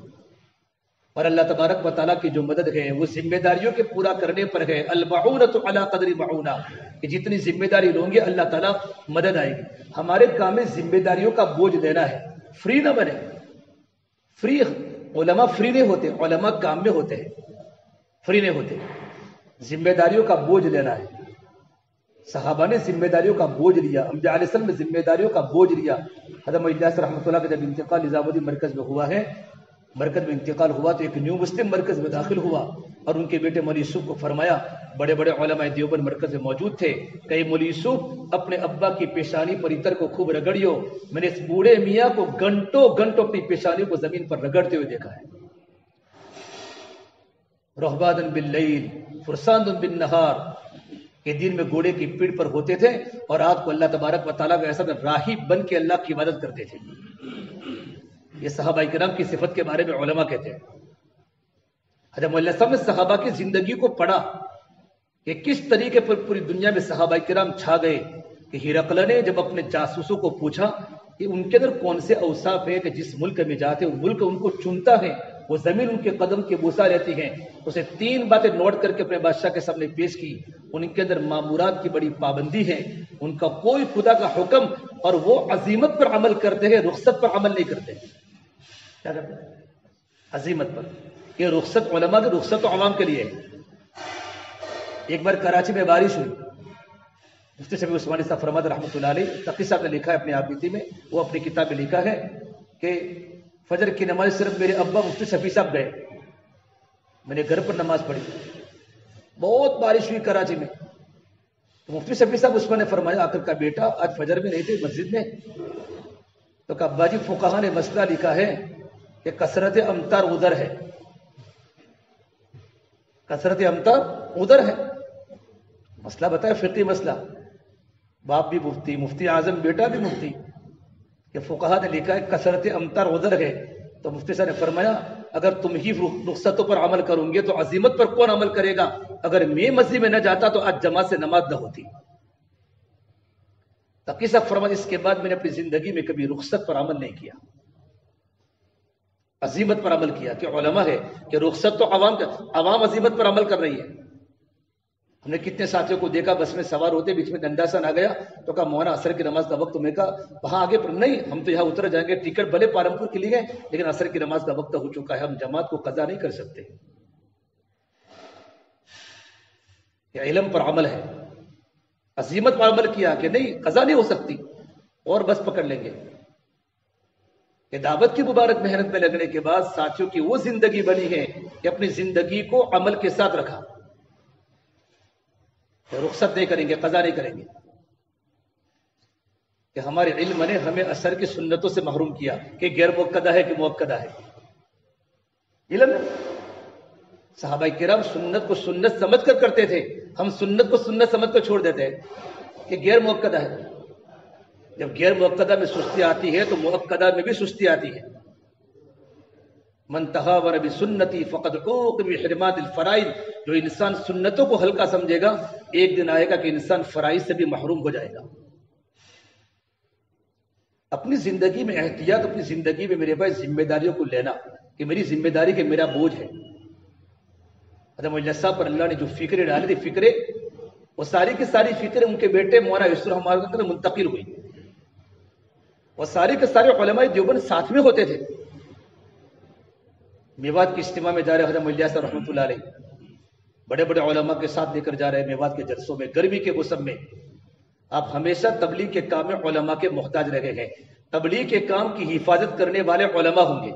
A: اور اللہ تبارک و تعالیٰ کی جو مدد ہے وہ ذمہ داریوں کے پورا کرنے پر ہے۔ المعونۃ علی قدر معونہ، کہ جتنی ذمہ داری لوں گے اللہ تعالیٰ مدد آئے گی۔ ہمارے کام میں ذمہ داریوں کا بوجھ لینا ہے، فری نہ بنے۔ فری علماء فری نہیں ہوتے، علماء کام میں ہوتے ہیں، فری نہیں ہوتے۔ ذمہ داریوں کا بوجھ لینا ہے۔ صحابہ نے ذمہ داریوں کا بوجھ لیا، انبیاء علیہ السلام نے ذمہ داریوں کا بوجھ لیا۔ حضرت معین الیاس رحمۃ اللہ کا جب انتقال نظام الدین مرکز میں ہوا ہے مرکز میں انتقال ہوا تو ایک نیو مسلم مرکز میں داخل ہوا اور ان کے بیٹے مولوی یوسف کو فرمایا، بڑے بڑے علماء دیوبند مرکز میں موجود تھے، کہ مولوی یوسف اپنے ابا کی پیشانی پر عطر کو خوب رگڑیو، میں نے اس بوڑھے میاں کو گھنٹوں گھنٹوں اپنی پیشانی کو زمین پر رگڑتے ہوئے دیکھا ہے۔ رہبان باللیل فرسان بالنہار، کہ دن میں گھوڑے کی پیڑ پر ہوتے تھے اور رات کو اللہ تبارک و تعالیٰ کا ایسا راہب بن کے اللہ کی عبادت کرتے تھے۔ یہ صحابہ کرام کی صفت کے بارے میں علماء کہتے ہیں۔ حضرت مولانا صاحب نے صحابہ کی زندگی کو پڑھا کہ کس طریقے پر پوری دنیا میں صحابہ کرام چھا گئے، کہ ہرقل نے جب اپنے جاسوسوں کو پوچھا کہ ان کے اندر کون سے اوصاف ہیں کہ جس ملک میں جاتے وہ ملک ان کو چنتا ہے، وہ زمین ان کے قدم کے بوسا رہتی ہیں، اسے 3 باتیں نوٹ کر کے اپنے بادشاہ کے سامنے پیش کی۔ ان کے اندر مامورات کی بڑی پابندی ہے، ان کا کوئی خدا کا حکم، اور وہ عزیمت پر عمل کرتے ہیں، رخصت پر عمل نہیں کرتے۔ کیا کرتے ہیں؟ عزیمت پر۔ یہ رخصت علماء کی رخصت تو عوام کے لیے ہے۔ ایک بار کراچی میں بارش ہوئی، مفتی شفیع عثمانی صاحب فرماتے رحمۃ اللہ علیہ، تقی صاحب نے لکھا ہے اپنی آبیتی میں، وہ اپنی کتاب میں لکھا ہے کہ فجر کی نماز صرف میرے ابا مفتی شفیع صاحب گئے، میں نے گھر پر نماز پڑھی، بہت بارش ہوئی کراچی میں، تو مفتی شفیع صاحب عثمان نے فرمایا آ کر کا بیٹا آج فجر میں نہیں تھے مسجد میں؟ تو کہا ابا جی فقہا نے مسئلہ لکھا ہے کہ کثرت امطار ادھر ہے، کثرت امطار ادھر ہے، مسئلہ بتایا فقہی مسئلہ، باپ بھی مفتی، مفتی اعظم بیٹا بھی مفتی، کہ فقہا نے لکھا ہے کثرت امطار ادھر ہے۔ تو مفتی صاحب نے فرمایا اگر تم ہی رخصتوں پر عمل کروں گے تو عزیمت پر کون عمل کرے گا؟ اگر میں مسجد میں نہ جاتا تو آج جماعت سے نماز نہ ہوتی۔ تقی صاحب فرمایا اس کے بعد میں نے اپنی زندگی میں کبھی رخصت پر عمل نہیں کیا، عزیمت پر عمل کیا، کہ علماء ہے کہ رخصت تو عوام عزیمت پر عمل کر رہی ہے۔ ہم نے کتنے ساتھیوں کو دیکھا بس میں سوار ہوتے بیچ میں ڈنڈا سا نہ گیا تو کہا مولانا عصر کی نماز کا وقت، میں کہا وہاں آگے پر نہیں، ہم تو یہاں اتر جائیں گے، ٹکٹ بھلے پالمپور کے لیے گئے لیکن عصر کی نماز کا وقت ہو چکا ہے، ہم جماعت کو قضا نہیں کر سکتے۔ یہ علم پر عمل ہے، عزیمت پر عمل کیا کہ نہیں قضا نہیں ہو سکتی اور بس پکڑ لیں گے۔ کہ دعوت کی مبارک محنت میں لگنے کے بعد ساتھیوں کی وہ زندگی بنی ہے کہ اپنی زندگی کو عمل کے ساتھ رکھا، رخصت نہیں کریں گے، قضا نہیں کریں گے۔ کہ ہمارے علم نے ہمیں اثر کی سنتوں سے محروم کیا کہ غیر موقدہ ہے کہ موقدہ ہے۔ علم صحابہ کرام سنت کو سنت سمجھ کر کرتے تھے، ہم سنت کو سنت سمجھ کر چھوڑ دیتے ہیں کہ غیر موقدہ ہے۔ جب غیر موقدہ میں سستی آتی ہے تو موقدہ میں بھی سستی آتی ہے۔ من تہاون بسنتی فقد عوق بحرمات الفرائض، جو انسان سنتوں کو ہلکا سمجھے گا ایک دن آئے گا کہ انسان فرائض سے بھی محروم ہو جائے گا۔ اپنی زندگی میں احتیاط، اپنی زندگی میں میرے بھائی ذمہ داریوں کو لینا کہ میری ذمہ داری کہ میرا بوجھ ہے۔ حضرت مولانا صاحب پر اللہ نے جو فکریں ڈالی تھی، فکریں وہ ساری کی ساری فکریں ان کے بیٹے مولانا یسر ہمارے اندر منتقل ہوئی، وہ سارے کے سارے علماء دیوبند ساتھ میں ہوتے تھے۔ میوات کے اجتماع میں جا رہے حضرت مولانا صاحب رحمۃ اللہ علیہ بڑے بڑے علماء کے ساتھ لے کر جا رہے ہیں میوات کے جلسوں میں، گرمی کے موسم میں۔ آپ ہمیشہ تبلیغ کے کام میں علماء کے محتاج رہے ہیں، تبلیغ کے کام کی حفاظت کرنے والے علماء ہوں گے۔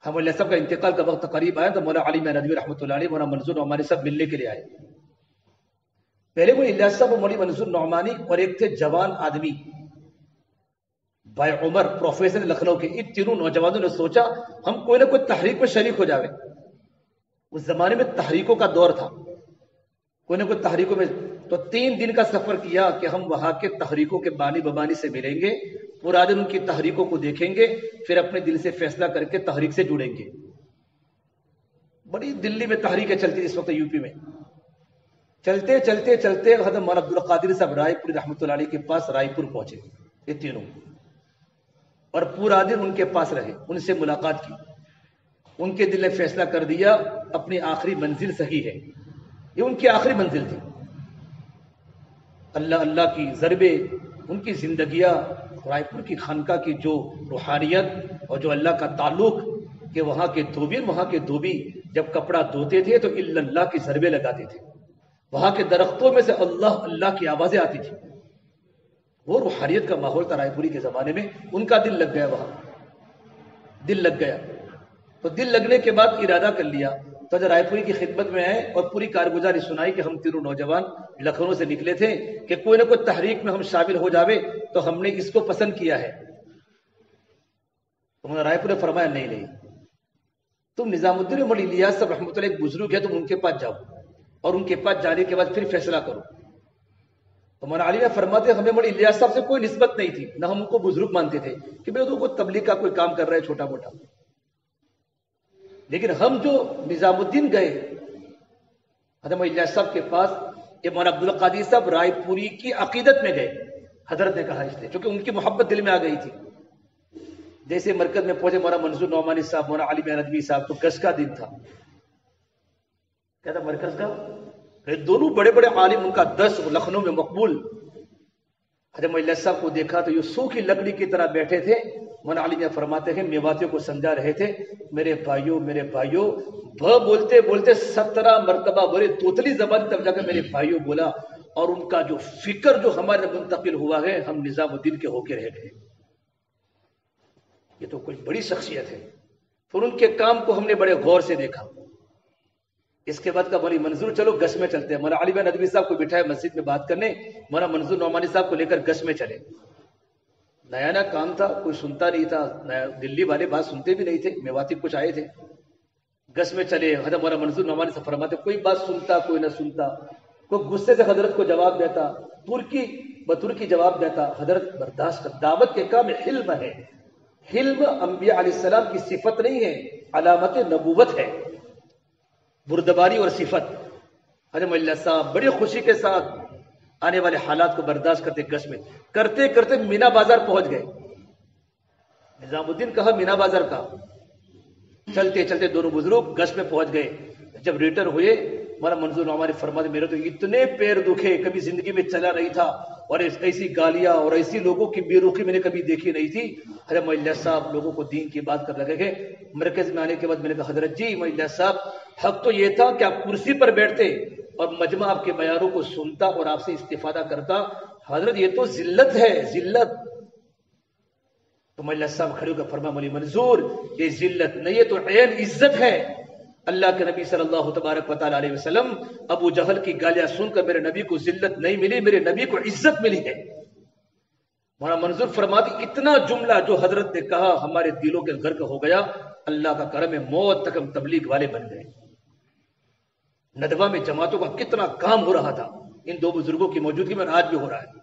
A: ہم مولانا صاحب کا انتقال کا وقت قریب آیا تو مولانا علی ندوی رحمۃ اللہ علیہ، مولانا منظور نعمانی صاحب ملنے کے لیے آئے۔ پہلے وہ الیاس صاحب اور مولانا منظور نعمانی اور ایک تھے جوان آدمی بھائی عمر پروفیسر لکھنؤ کے، ان تینوں نوجوانوں نے سوچا ہم کوئی نہ کوئی تحریک میں شریک ہو جاوے۔ اس زمانے میں تحریکوں کا دور تھا، کوئی نہ کوئی تحریکوں میں، تو 3 دن کا سفر کیا کہ ہم وہاں کے تحریکوں کے بانی ببانی سے ملیں گے، پورا دن ان کی تحریکوں کو دیکھیں گے، پھر اپنے دل سے فیصلہ کر کے تحریک سے جڑیں گے۔ بڑی دلی میں تحریکیں چلتی تھی اس وقت یو پی میں۔ چلتے چلتے چلتے حضرت مولانا عبدالقادر صاحب رائے پور رحمۃ اللہ علیہ کے پاس رائے پور پہنچے، یہ تینوں، اور پورا دن ان کے پاس رہے، ان سے ملاقات کی۔ ان کے دل نے فیصلہ کر دیا اپنی آخری منزل صحیح ہے، یہ ان کی آخری منزل تھی۔ اللہ اللہ کی ضربے، ان کی زندگیاں، رائے پور کی خانقاہ کی جو روحانیت اور جو اللہ کا تعلق، کہ وہاں کے دھوبی جب کپڑا دھوتے تھے تو اللہ کی ضربے لگاتے تھے، وہاں کے درختوں میں سے اللہ اللہ کی آوازیں آتی تھی۔ وہ روحانیت کا ماحول تھا رائے پوری کے زمانے میں، ان کا دل لگ گیا وہاں۔ دل لگ گیا. تو دل لگنے کے بعد ارادہ کر لیا تو حضرت رائے پوری کی خدمت میں آئے اور پوری کارگزاری سنائی کہ ہم تینوں نوجوان لکھنؤ سے نکلے تھے کہ کوئی نہ کوئی تحریک میں ہم شامل ہو جاوے تو ہم نے اس کو پسند کیا ہے. تو رائے پور نے فرمایا نہیں نہیں, تم نظام الدین مولوی الیاس صاحب رحمۃ اللہ ایک بزرگ ہے, تم ان کے پاس جاؤ اور ان کے پاس جانے کے بعد پھر فیصلہ کرو. تو مولانا علی نے فرماتے ہمیں مولوی الیاس صاحب سے کوئی نسبت نہیں تھی, نہ ہم ان کو بزرگ مانتے تھے کہ بھائی تو کوئی تبلیغ کا کوئی کام کر رہا ہے چھوٹا موٹا. لیکن ہم جو نظام الدین گئے حضرت مولوی الیاس صاحب کے پاس, یہ مولانا عبد القادر صاحب رائے پوری کی عقیدت میں گئے. حضرت نے کہا اس لیے چونکہ ان کی محبت دل میں آ گئی تھی. جیسے مرکز میں پہنچے مولانا منظور نعمانی صاحب, مولانا علی میاں ندوی صاحب, تو گز کا دن تھا. کیا تھا مرکز کا؟ دونوں بڑے بڑے عالم, ان کا 10 لکھنؤ میں مقبول. حضرت مولوی الیاس صاحب کو دیکھا تو یہ سوکھی لکڑی کی طرح بیٹھے تھے. مولانا علی میاں فرماتے ہیں میواتیوں کو سمجھا رہے تھے, میرے بھائیوں بولتے بولتے 17 مرتبہ بولے, توتلی زبان تب جا کر میرے بھائیوں بولا. اور ان کا جو فکر جو ہمارے منتقل ہوا ہے, ہم نظام الدین کے ہو کے رہ گئے. یہ تو کوئی بڑی شخصیت ہے. پھر ان کے کام کو ہم نے بڑے غور سے دیکھا. اس کے بعد کا مولوی منظور چلو گش میں چلتے ہیں. مولانا علی میاں ندوی صاحب کو بٹھائے مسجد میں بات کرنے, مولانا منظور نعمانی صاحب کو لے کر گش میں چلے. نیا کام تھا, کوئی سنتا نہیں تھا, دلی والے بات سنتے بھی نہیں تھے, میواتی کچھ آئے تھے. گش میں چلے, حضرت مولانا منظور نعمانی صاحب فرماتے کوئی بات سنتا کوئی نہ سنتا, کوئی غصے سے حضرت کو جواب دیتا, ترکی جواب دیتا. حضرت برداشت کر, دعوت کے کام حلم ہے. حلم انبیاء علیہ السلام کی صفت نہیں ہے, علامت نبوت ہے, بردباری اور صفت. حضرت مولوی الیاس صاحب بڑی خوشی کے ساتھ آنے والے حالات کو برداشت کرتے گش میں کرتے کرتے مینا بازار پہنچ گئے. نظام الدین کہا مینا بازار کا, چلتے چلتے دونوں بزرگ گش میں پہنچ گئے. جب ریٹر ہوئے, مولانا منظور نعمانی فرماتے میرے تو اتنے پیر دکھے, کبھی زندگی میں چلا نہیں تھا, اور ایسی گالیاں اور ایسی لوگوں کی بے رخی میں نے کبھی دیکھی نہیں تھی. حضرت مولوی الیاس صاحب لوگوں کو دین کی بات کر لگے گئے. مرکز میں آنے کے بعد میں نے کہا حضرت جی مولوی الیاس صاحب, حق تو یہ تھا کہ آپ کرسی پر بیٹھتے اور مجمع آپ کے بیانوں کو سنتا اور آپ سے استفادہ کرتا. حضرت یہ تو ذلت ہے, ذلت. تو مولوی الیاس صاحب کھڑے ہو کر فرمایا مولوی منظور یہ ذلت نہیں, یہ تو عین عزت ہے. اللہ کے نبی صلی اللہ تبارک و تعالی علیہ وسلم ابو جہل کی گالیاں سن کر میرے نبی کو ذلت نہیں ملی, میرے نبی کو عزت ملی ہے. مولانا منظور فرماتی اتنا جملہ جو حضرت نے کہا ہمارے دلوں کے غرق ہو گیا. اللہ کا کرم ہے, موت تک ہم تبلیغ والے بن گئے. ندوہ میں جماعتوں کا کتنا کام ہو رہا تھا ان دو بزرگوں کی موجودگی میں, آج بھی ہو رہا ہے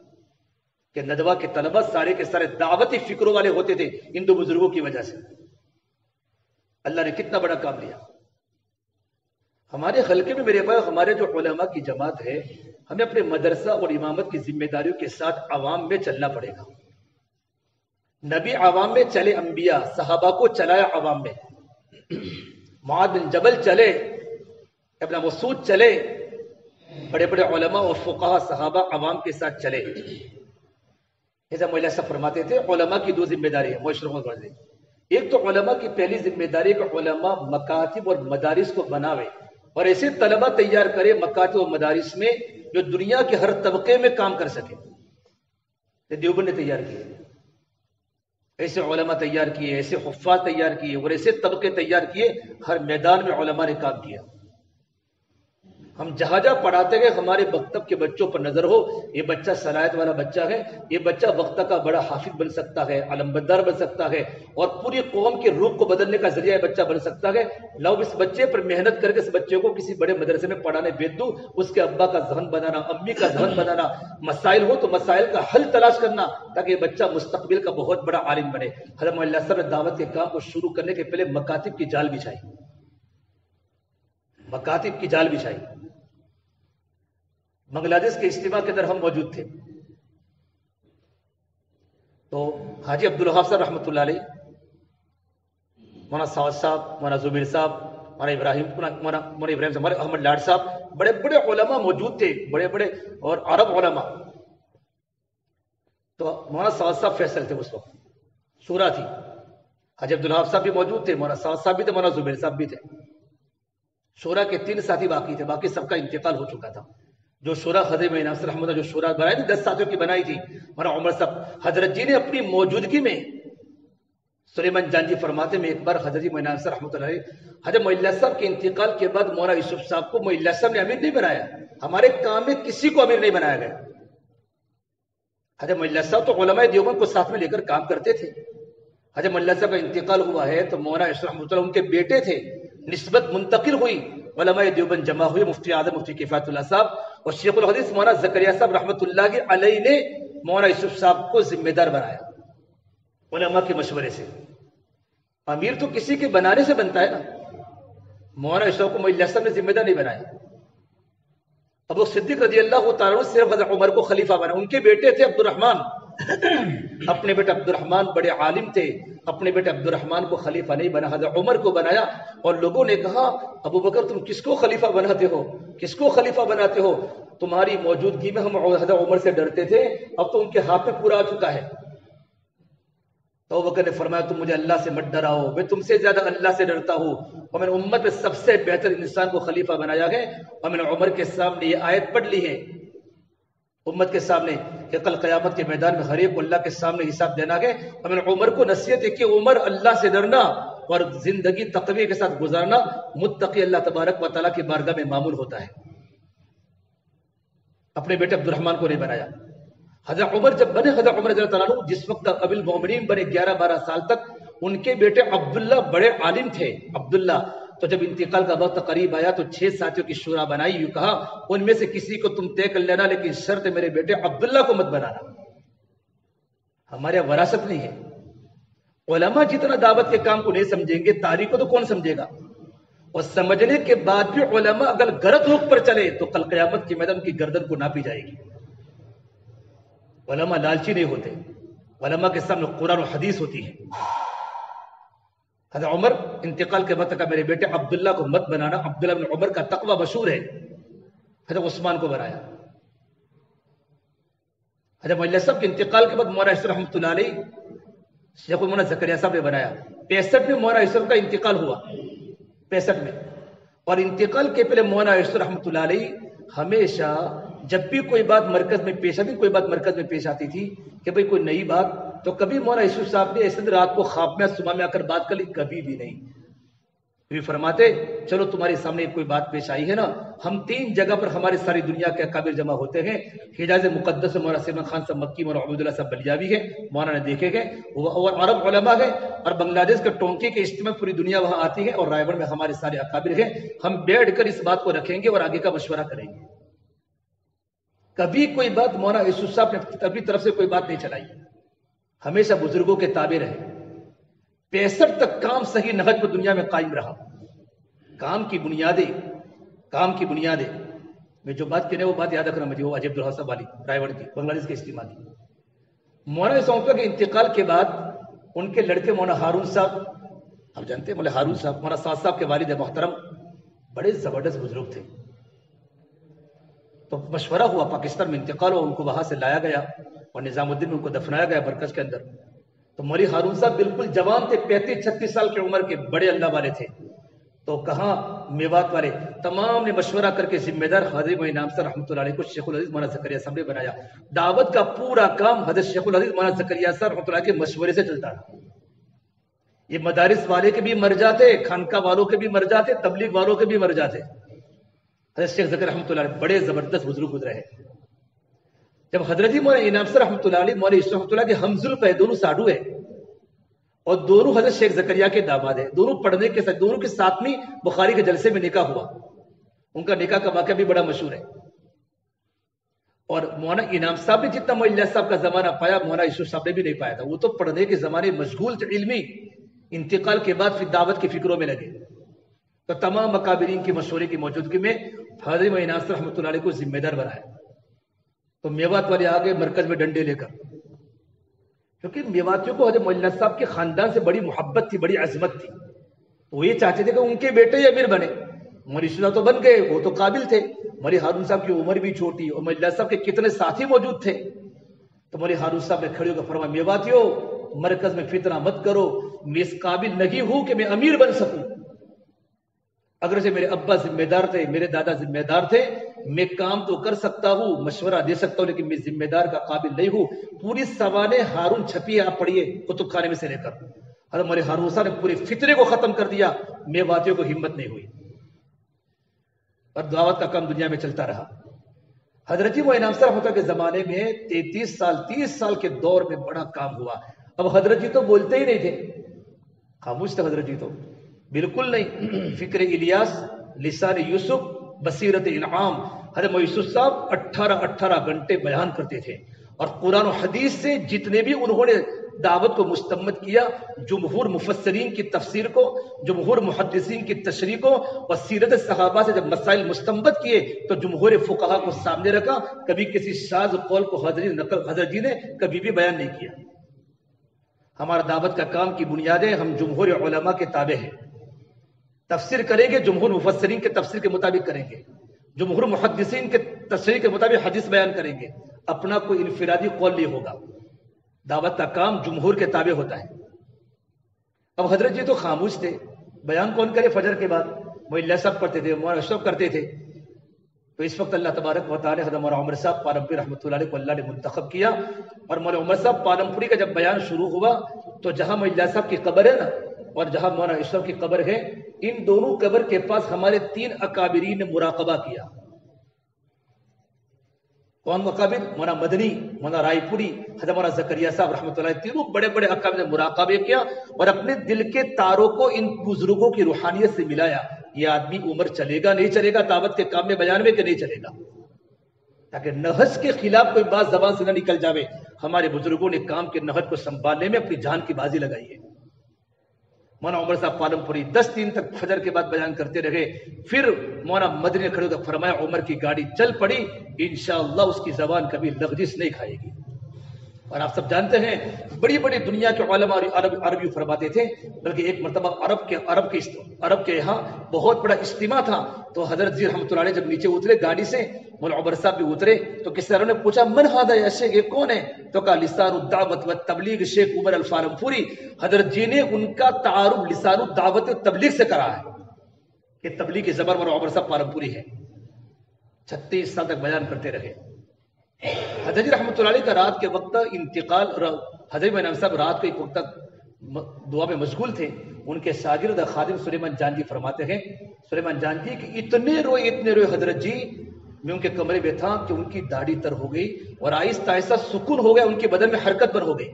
A: کہ ندوہ کے طلبہ سارے کے سارے دعوتی فکروں والے ہوتے تھے ان دو بزرگوں کی وجہ سے. اللہ نے کتنا بڑا کام لیا. ہمارے حلقے میں میرے بھائی, ہمارے جو علماء کی جماعت ہے, ہمیں اپنے مدرسہ اور امامت کی ذمہ داریوں کے ساتھ عوام میں چلنا پڑے گا. نبی عوام میں چلے, انبیاء صحابہ کو چلایا عوام میں. معاذ بن جبل چلے, ابن مسعود چلے, بڑے بڑے علماء اور فقہاء صحابہ عوام کے ساتھ چلے. جیسا مولانا صاحب فرماتے تھے علماء کی 2 ذمہ داری ہے معاشروں میں. ایک تو علماء کی پہلی ذمہ داری کہ علماء مکاتب اور مدارس کو بناوے اور ایسے طلبہ تیار کرے مکاتب اور مدارس میں جو دنیا کے ہر طبقے میں کام کر سکے. دیوبند نے تیار کیے, ایسے علماء تیار کیے, ایسے حفاظ تیار کیے اور ایسے طبقے تیار کیے, ہر میدان میں علماء نے کام کیا. ہم جہاں جہاں پڑھاتے گئے ہمارے مکتب کے بچوں پر نظر ہو, یہ بچہ صلاحیت والا بچہ ہے, یہ بچہ وقت کا بڑا حافظ بن سکتا ہے, علمبردار بن سکتا ہے, اور پوری قوم کے روح کو بدلنے کا ذریعہ یہ بچہ بن سکتا ہے. لو اس بچے پر محنت کر کے اس بچے کو کسی بڑے مدرسے میں پڑھانے بھیج دوں, اس کے ابا کا ذہن بنانا, امی کا ذہن بنانا, مسائل ہو تو مسائل کا حل تلاش کرنا تاکہ یہ بچہ مستقبل کا بہت بڑا عالم بنے. حضرت مولانا صاحب نے دعوت کے کام کو شروع کرنے کے پہلے مکاتب کی جال بچھائی, مکاتب کی جال بچھائی. بنگلہ دیش کے اجتماع کے اندر ہم موجود تھے, تو حاجی عبدالوہاب صاحب رحمۃ اللہ علیہ, مولانا سعد صاحب, مولانا زبیر صاحب, مولانا ابراہیم صاحب, احمد لاڈ صاحب, بڑے بڑے علماء موجود تھے, بڑے بڑے اور عرب علماء. تو مولانا سعد صاحب فیصل تھے, اس وقت شورا تھی. حاجی عبدالوہاب صاحب بھی موجود تھے, مولانا سعد صاحب بھی تھے, مولانا زبیر صاحب بھی تھے. شورا کے 3 ساتھی باقی تھے, باقی سب کا انتقال ہو چکا تھا. جو شورا حضرت میں ناصر احمد جو شورا بنائی تھی 10 ساتھیوں کی بنائی تھی, مولانا عمر صاحب حضرت جی نے اپنی موجودگی میں سلیمان جان جی فرماتے میں ایک بار حضرت مولانا صاحب رحمۃ اللہ علیہ حضرت مولانا صاحب کے انتقال کے بعد مولانا یوسف صاحب کو مولانا صاحب نے امیر نہیں بنایا. ہمارے کام میں کسی کو امیر نہیں بنایا گیا. حضرت مولانا صاحب تو علماء دیوبند کو ساتھ میں لے کر کام کرتے تھے. حضرت مولانا صاحب کا انتقال ہوا ہے تو مولانا یوسف رحمۃ اللہ ان کے بیٹے تھے, نسبت منتقل ہوئی, علماء دیوبند جمع ہوئے, مفتی اعظم مفتی کفایت اللہ صاحب اور شیخ الحدیث مولانا زکریا صاحب رحمۃ اللہ علیہ نے مولانا یوسف صاحب کو ذمہ دار بنایا علماء کے مشورے سے. امیر تو کسی کے بنانے سے بنتا ہے نا. مولانا یوسف کو مولانا صاحب نے ذمہ دار نہیں بنایا. ابو صدیق رضی اللہ تعالیٰ عنہ صرف حضرت عمر کو خلیفہ بنا. ان کے بیٹے تھے عبد الرحمن, اپنے بیٹے عبد الرحمن بڑے عالم تھے, اپنے بیٹے عبد الرحمن کو خلیفہ نہیں بنا, حضرت عمر کو بنایا. اور لوگوں نے کہا ابو بکر تم کس کو خلیفہ بناتے ہو, کس کو خلیفہ بناتے ہو؟ تمہاری موجودگی میں ہم حضرت عمر سے ڈرتے تھے, اب تو ان کے ہاتھ میں پورا آ چکا ہے. تو ابو بکر نے فرمایا تم مجھے اللہ سے مت ڈراؤ, میں تم سے زیادہ اللہ سے ڈرتا ہوں, اور میں نے امت میں سب سے بہتر انسان کو خلیفہ بنایا ہے. اور میں نے عمر کے سامنے یہ آیت پڑھ لی ہے امت کے سامنے کہ کل قیامت کے میدان میں ہر ایک کو اللہ کے سامنے حساب دینا ہے. اور میں نے عمر کو نصیحت ہے کہ عمر اللہ سے ڈرنا اور زندگی تقوی کے ساتھ گزارنا متقی اللہ تبارک و تعالیٰ کی بارگاہ میں معمول ہوتا ہے. اپنے بیٹے عبد الرحمن کو نہیں بنایا. حضرت عمر جب بنے, حضرت عمر رضی اللہ تعالیٰ عنہ جس وقت ابی المؤمنین بنے 11-12 سال تک, ان کے بیٹے عبداللہ بڑے عالم تھے. عبداللہ تو جب انتقال کا وقت قریب آیا تو 6 ساتھیوں کی شورا بنائی, یوں کہا ان میں سے کسی کو تم طے کر لینا, لیکن شرط میرے بیٹے عبداللہ کو مت بنانا. ہمارے یہاں وراثت نہیں ہے. علماء جتنا دعوت کے کام کو نہیں سمجھیں گے, تاریخ کو تو کون سمجھے گا؟ اور سمجھنے کے بعد بھی علماء اگر غلط رخ پر چلے تو کل قیامت کے میدان کی گردن کو ناپی جائے گی. علماء لالچی نہیں ہوتے, علماء کے سامنے قرآن و حدیث ہوتی ہے. حضرت عمر انتقال کے وقت کا میرے بیٹے عبداللہ کو مت بنانا. عبداللہ بن عمر کا تقوی مشہور ہے. حضرت عثمان کو بنایا. حضرت مولانا صاحب کے انتقال کے بعد مولانا یوسف رحمۃ اللہ علیہ شیخ مولانا زکریا صاحب نے بنایا. 65 میں مولانا یوسف کا انتقال ہوا, 65 میں. اور انتقال کے پہلے مولانا یوسف رحمۃ اللہ علیہ ہمیشہ جب بھی کوئی بات مرکز میں پیش آتی, کوئی بات مرکز میں پیش آتی تھی کہ بھئی کوئی نئی بات, تو کبھی مولانا یوسف صاحب نے ایسے رات کو خواب میں صبح میں آ کر بات کر لی, کبھی بھی نہیں. بھی فرماتے چلو تمہارے سامنے کوئی بات پیش آئی ہے نا, ہم 3 جگہ پر ہماری ساری دنیا کے اکابر جمع ہوتے ہیں. حجاز مقدس میں مولانا سلمان خان صاحب مکی, مولانا عبداللہ صاحب بلیاوی ہے, مولانا دیکھے گئے, اور عرب علماء ہے, اور بنگلہ دیش کے ٹونکی کے اجتماع پوری دنیا وہاں آتی ہے, اور رائے گڑھ میں ہمارے سارے اکابر ہیں. ہم بیٹھ کر اس بات کو رکھیں گے اور آگے کا مشورہ کریں گے. کبھی کوئی بات مولانا یوسف صاحب نے کبھی طرف سے کوئی بات نہیں چلائی, ہمیشہ بزرگوں کے تابع رہے. 65 تک کام صحیح نہج پر دنیا میں قائم رہا. کام کی بنیادیں میں جو بات کہنے وہ بات یاد رکھنا مجھے, وہ عجیب الحق صاحب والی رائے گڑھ کی بنگلہ دیش کے اجتماع کی. مولانا یوسف کے انتقال کے بعد ان کے لڑکے مولانا ہارون صاحب, آپ جانتے ہیں مولانا ہارون صاحب مولانا سعد صاحب کے والد محترم, بڑے زبردست بزرگ تھے. تو مشورہ ہوا, پاکستان میں انتقال ہوا, ان کو وہاں سے لایا گیا اور نظام الدین میں ان کو دفنایا گیا مرکز کے اندر. تو مولانا ہارون صاحب بالکل جوان تھے, 35-36 سال کی عمر کے, بڑے اللہ والے تھے. تو کہاں میوات والے تمام نے مشورہ کر کے ذمہ دار حضرت مولانا انعام صاحب رحمۃ اللہ علیہ کو شیخ الحدیث مولانا زکریا صاحب نے بنایا. دعوت کا پورا کام حضرت شیخ الحدیث مولانا زکریا صاحب رحمۃ اللہ کے مشورے سے چلتا ہے. یہ مدارس والے کے بھی مر جاتے, خانقاہ والوں کے بھی مر جاتے, تبلیغ والوں کے بھی مر جاتے. حضرت شیخ زکریا رحمۃ اللہ علیہ بڑے زبردست بزرگ گزرے ہیں. جب حضرت مولانا انعام صاحب رحمۃ اللہ علیہ مولانا یوسف رحمۃ اللہ کے ہمزلف ہے, دونوں ساڈو ہے, اور دونوں حضرت شیخ زکریا کے داماد ہیں. دونوں پڑھنے کے ساتھ, دونوں کے ساتھ میں بخاری کے جلسے میں نکاح ہوا. ان کا نکاح کا واقعہ بھی بڑا مشہور ہے. اور مولانا انعام صاحب نے جتنا مولانا صاحب کا زمانہ پایا, مولانا یوسف صاحب نے بھی نہیں پایا تھا. وہ تو پڑھنے کے زمانے مشغول تھے علمی, انتقال کے بعد پھر دعوت کی فکروں میں لگے. تو تمام مکابرین کی مشورے کی موجودگی میں حضرت مولانا انعام صاحب رحمۃ اللہ علیہ کو ذمہ دار بنایا. تو میوات والے آگے مرکز میں ڈنڈے لے کر, کیونکہ میواتیوں کو حضرت مولانا صاحب کے خاندان سے بڑی محبت تھی, بڑی عظمت تھی. تو وہ یہ چاہتے تھے کہ ان کے بیٹے امیر بنے. مولانا صاحب تو بن گئے, وہ تو قابل تھے. مولانا ہارون صاحب کی عمر بھی چھوٹی, اور مولانا صاحب کے کتنے ساتھی موجود تھے. تو مولانا ہارون صاحب نے کھڑے ہو کر فرمایا, میواتیوں مرکز میں فتنہ مت کرو, میں اس قابل نہیں ہوں کہ میں امیر بن سکوں. اگرچہ میرے ابا ذمہ دار تھے, میرے دادا ذمہ دار تھے, میں کام تو کر سکتا ہوں, مشورہ دے سکتا ہوں, لیکن میں ذمہ دار کا قابل نہیں ہوں. پوری سوانح ہارون چھپی ہے, آپ پڑھیے کتب خانے میں سے لے کر. حضرت مولانا ہارون صاحب نے پورے فطرے کو ختم کر دیا، میواتیوں کو ہمت نہیں ہوئی اور دعوت کا کام دنیا میں چلتا رہا۔ حضرت جی وہ انعام صاحب رحمۃ اللہ کے زمانے میں 30 سال کے دور میں بڑا کام ہوا۔ اب حضرت جی تو بولتے ہی نہیں تھے، خاموش تھے حضرت جی تو بالکل نہیں۔ فکر الیاس، لسان یوسف، بصیرت انعام، حضرت یوسف صاحب 18 گھنٹے بیان کرتے تھے، اور قرآن و حدیث سے جتنے بھی انہوں نے دعوت کو مستمد کیا، جمہور مفسرین کی تفسیر کو، جمہور محدثین کی تشریح کو اور سیرت صحابہ سے جب مسائل مستنبط کیے تو جمہور فقہا کو سامنے رکھا، کبھی کسی شاذ قول کو حضرت جی نے کبھی بھی بیان نہیں کیا۔ ہمارا دعوت کا کام کی بنیادیں ہم جمہور علماء کے تابع ہیں، تفسیر کریں گے جمہور مفسرین کے تفسیر کے مطابق کریں گے، جمہور محدثین کے تشریح کے مطابق حدیث بیان کریں گے، اپنا کوئی انفرادی قول نہیں ہوگا۔ دعوت کا کام جمہور کے تابع ہوتا ہے۔ اب حضرت جی تو خاموش تھے، بیان کون کرے؟ فجر کے بعد مولانا صاحب کرتے تھے، مولانا اشرف کرتے تھے۔ تو اس وقت اللہ تبارک و تعالی حضرت مولانا عمر صاحب پالمپوری رحمۃ اللہ علیہ کو اللہ نے منتخب کیا، اور مولانا عمر صاحب پالمپوری کا جب بیان شروع ہوا تو جہاں مولانا صاحب کی قبر ہے نا اور جہاں مولانا اشرف کی قبر ہے، ان دونوں قبر کے پاس ہمارے 3 اکابرین نے مراقبہ کیا۔ کون مقابل؟ مولانا مدنی، مولانا رائے پوری، حضرت مولانا زکریا صاحب رحمۃ اللہ علیہ، تینوں بڑے بڑے اکابر نے مراقبہ کیا اور اپنے دل کے تاروں کو ان بزرگوں کی روحانیت سے ملایا۔ یہ آدمی عمر چلے گا نہیں چلے گا دعوت کے کام میں بیان میں کہ نہیں چلے گا، تاکہ نہج کے خلاف کوئی بات زبان سے نہ نکل جاوے۔ ہمارے بزرگوں نے کام کے نہج کو سنبھالنے میں اپنی جان کی بازی لگائی ہے۔ مولانا عمر صاحب پالمپوری 10 دن تک فجر کے بعد بیان کرتے رہے، پھر مولانا مدنی نے کھڑے ہو کر فرمایا عمر کی گاڑی چل پڑی، انشاءاللہ اس کی زبان کبھی لغزش نہیں کھائے گی۔ اور آپ سب جانتے ہیں بڑی بڑی دنیا کے علماء عربی فرماتے تھے، بلکہ ایک مرتبہ عرب کے یہاں بہت بڑا اجتماع تھا، تو حضرت جی رحمۃ اللہ علیہ جب نیچے اترے گاڑی سے، مولانا عمر صاحب بھی اترے، تو کسی طرح نے پوچھا من ھذا یا شیخ، یہ کون ہے؟ تو کہا لسان الدعوت و تبلیغ شیخ عمر الفارمپوری۔ حضرت جی نے ان کا تعارف لسان الدعوت و تبلیغ سے کرا ہے کہ تبلیغ کی زبان مولانا عمر صاحب پالمپوری ہے۔ 36 سال تک بیان کرتے رہے۔ حضرت جی رحمۃ اللہ علیہ کا رات کے وقت انتقال، حضرت انعام صاحب رات کو ایک وقت تک دعا میں مشغول تھے۔ ان کے شاگرد خادم سلیمان جان جی فرماتے ہیں، سلیمان جان جی کہ اتنے روئے حضرت جی، میں ان کے کمرے میں تھا کہ ان کی داڑھی تر ہو گئی اور آہستہ آہستہ سکون ہو گیا، ان کے بدن میں حرکت بن ہو گئی۔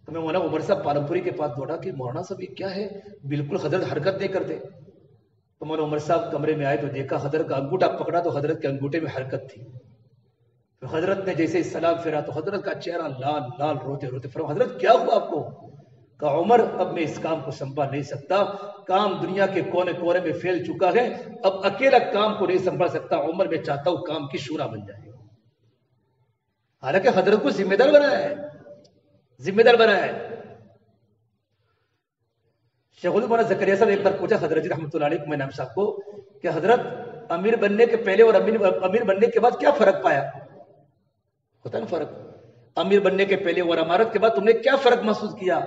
A: تو میں مولانا عمر صاحب پالمپوری کے پاس دوڑا کہ مولانا صاحب یہ کیا ہے، بالکل حضرت حرکت نہیں کرتے۔ تو مولانا عمر صاحب کمرے میں آئے تو دیکھا حضرت کا انگوٹھا پکڑا تو حضرت کے انگوٹھے میں حرکت تھی۔ تو حضرت نے جیسے سلام پھیرا تو حضرت کا چہرہ لال لال روتے روتے فرمایا حضرت کیا ہوا آپ کو؟ کہا عمر اب میں اس کام کو سنبھال نہیں سکتا، کام دنیا کے کونے کونے میں پھیل چکا ہے، اب اکیلا کام کو نہیں سنبھال سکتا، عمر میں چاہتا ہوں کام کی شورا بن جائے۔ حالانکہ حضرت کو ذمہ دار بنایا ہے، ذمہ دار بنایا ہے۔ شیخ مولانا زکریا صاحب ایک بار پوچھا حضرت جی رحمۃ اللہ علیہ کو، میں نام صاحب کو، کہ حضرت امیر بننے کے پہلے اور امیر بننے کے بعد کیا فرق پایا؟ ہوتا ہے نا فرق، امیر بننے کے پہلے اور امارت کے بعد تم نے کیا فرق محسوس کیا؟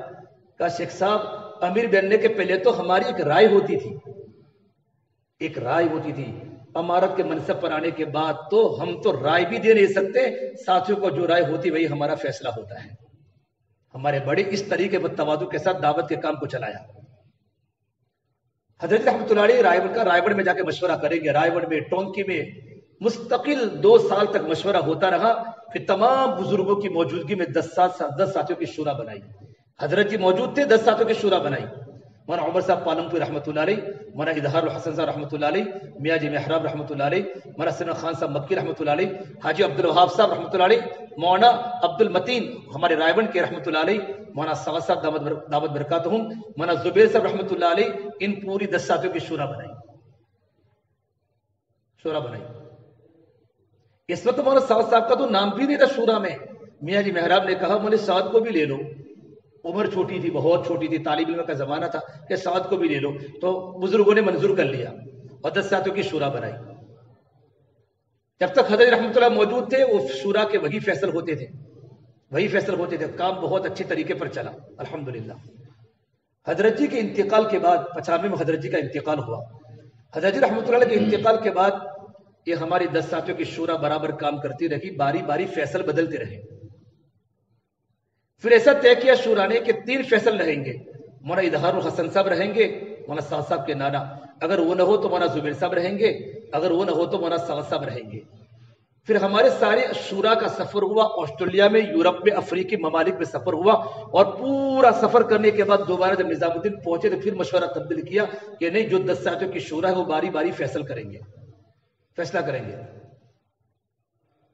A: کہا شیخ صاحب امیر بننے کے پہلے تو ہماری ایک رائے ہوتی تھی، ایک رائے ہوتی تھی، امارت کے منصب پر آنے کے بعد تو ہم تو رائے بھی دے نہیں سکتے، ساتھیوں کو جو رائے ہوتی وہی ہمارا فیصلہ ہوتا ہے۔ ہمارے بڑے اس طریقے پر تواضع کے ساتھ دعوت کے کام کو چلایا۔ حضرت رحمۃ اللہ علیہ رائے گڑھ میں جا کے مشورہ کریں گے، رائے گڑھ میں ٹونکی میں مستقل 2 سال تک مشورہ ہوتا رہا، پھر تمام بزرگوں کی موجودگی میں 10 ساتھیوں کی شورا بنائی۔ حضرت جی موجود تھے، 10 ساتھیوں کی شورا بنائی۔ مولانا عمر صاحب پالمپور رحمۃ اللہ علیہ، مولانا اظہار الحسن صاحب رحمۃ اللہ علیہ، میاں جی محراب رحمۃ اللہ علیہ، مولانا سلمان خان صاحب مکی رحمۃ اللہ علیہ، حاجی عبد الوہاب صاحب رحمۃ اللہ علیہ، مولانا عبد المتین ہمارے رائے گڑھ کے رحمۃ اللہ علیہ، مولانا سعد صاحب دامت برکاتہم، مولانا زبیر صاحب رحمۃ اللہ علیہ، ان پوری 10 ساتھیوں کی شورا بنائی۔ اس وقت مولانا سعد صاحب کا تو نام بھی نہیں تھا شورا میں۔ میاں جی محراب نے کہا مولانا سعد کو بھی لے لو، عمر چھوٹی تھی، بہت چھوٹی تھی، طالب علم کا زمانہ تھا کہ سعد کو بھی لے لو، تو بزرگوں نے منظور کر لیا اور 10 ساتھیوں کی شورا بنائی۔ جب تک حضرت رحمۃ اللہ موجود تھے وہ شورا کے وہی فیصل ہوتے تھے، کام بہت اچھی طریقے پر چلا الحمدللہ۔ حضرت جی کے انتقال کے بعد 95 میں حضرت جی کا انتقال ہوا۔ حضرت جی رحمۃ اللہ کے انتقال کے بعد یہ ہماری 10 ساتھیوں کی شورا برابر کام کرتی رہی، باری باری فیصل بدلتے رہے۔ پھر ایسا طے کیا شورا نے کہ 3 فیصل رہیں گے، مولانا اظہار الحسن صاحب رہیں گے، مولانا سعد صاحب کے نانا، اگر وہ نہ ہو تو مولانا زبیر صاحب رہیں گے، اگر وہ نہ ہو تو مولانا سعد صاحب رہیں گے۔ پھر ہمارے سارے شورا کا سفر ہوا، آسٹریلیا میں، یورپ میں، افریقی ممالک میں سفر ہوا، اور پورا سفر کرنے کے بعد دوبارہ جب نظام الدین پہنچے تو پھر مشورہ تبدیل کیا کہ نہیں، جو 10 ساتھیوں کی شورا ہے وہ باری باری فیصلہ کریں گے۔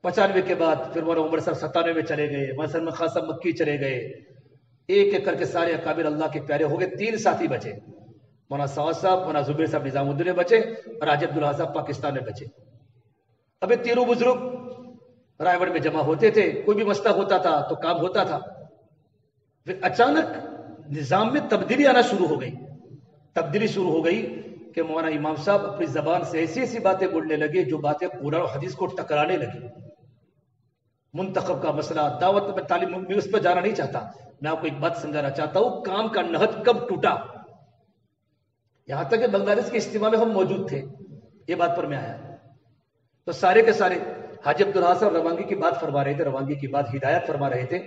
A: 95 کے بعد پھر مولانا عمر صاحب 97 میں چلے گئے، مولانا سلمان خان صاحب مکی چلے گئے، ایک ایک کر کے سارے اکابر اللہ کے پیارے ہو گئے۔ 3 ساتھی بچے، مولانا سعد صاحب، مولانا زبیر صاحب نظام الدین میں بچے، اور حاجی عبداللہ صاحب پاکستان میں بچے۔ اب یہ تینوں بزرگ رائے گڑھ میں جمع ہوتے تھے، کوئی بھی مسئلہ ہوتا تھا تو کام ہوتا تھا۔ پھر اچانک نظام میں تبدیلی آنا شروع ہو گئی، تبدیلی شروع ہو گئی کہ مولانا امام صاحب اپنی زبان سے ایسی ایسی باتیں بولنے لگے جو باتیں قرآن و حدیث کو ٹکرانے لگی۔ منتخب کا مسئلہ، دعوت میں تعلیم میں اس پر جانا نہیں چاہتا، میں آپ کو ایک بات سمجھانا چاہتا ہوں، کام کا نہج کب ٹوٹا۔ یہاں تک کہ بنگلہ دیش کے اجتماع میں ہم موجود تھے، یہ بات پر میں آیا تو سارے کے سارے حاجی عبداللہ صاحب روانگی کی بات فرما رہے تھے، روانگی کی بات ہدایت فرما رہے تھے،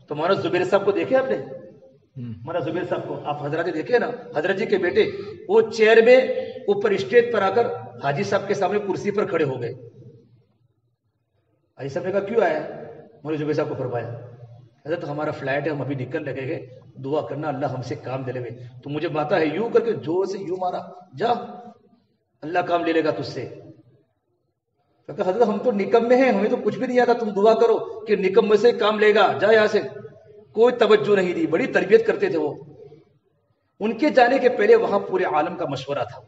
A: تو مولانا زبیر صاحب کو دیکھے آپ نے؟ مولانا زبیر صاحب کو آپ حضرات دیکھے نا، حضرت جی کے بیٹے، وہ چیئر میں اوپر اسٹیج پر آ کر حاجی صاحب کے سامنے کرسی پر کھڑے ہو گئے۔ حاجی صاحب نے کہا کیوں آیا؟ مولانا زبیر صاحب کو فرمایا حضرت ہمارا فلائٹ ہے، ہم ابھی نکل لگے گے، دعا کرنا اللہ ہم سے کام لے لے گے۔ تو مجھے بات ہے یوں کر کے زور سے یوں مارا، جا اللہ کام لے لے گا تجھ سے۔ کہ حضرت ہم تو نکم میں ہیں، ہمیں تو کچھ بھی نہیں آتا، تم دعا کرو کہ نکم میں سے کام لے گا، جا یہاں سے۔ کوئی توجہ نہیں دی، بڑی تربیت کرتے تھے وہ۔ ان کے جانے کے پہلے وہاں پورے عالم کا مشورہ تھا،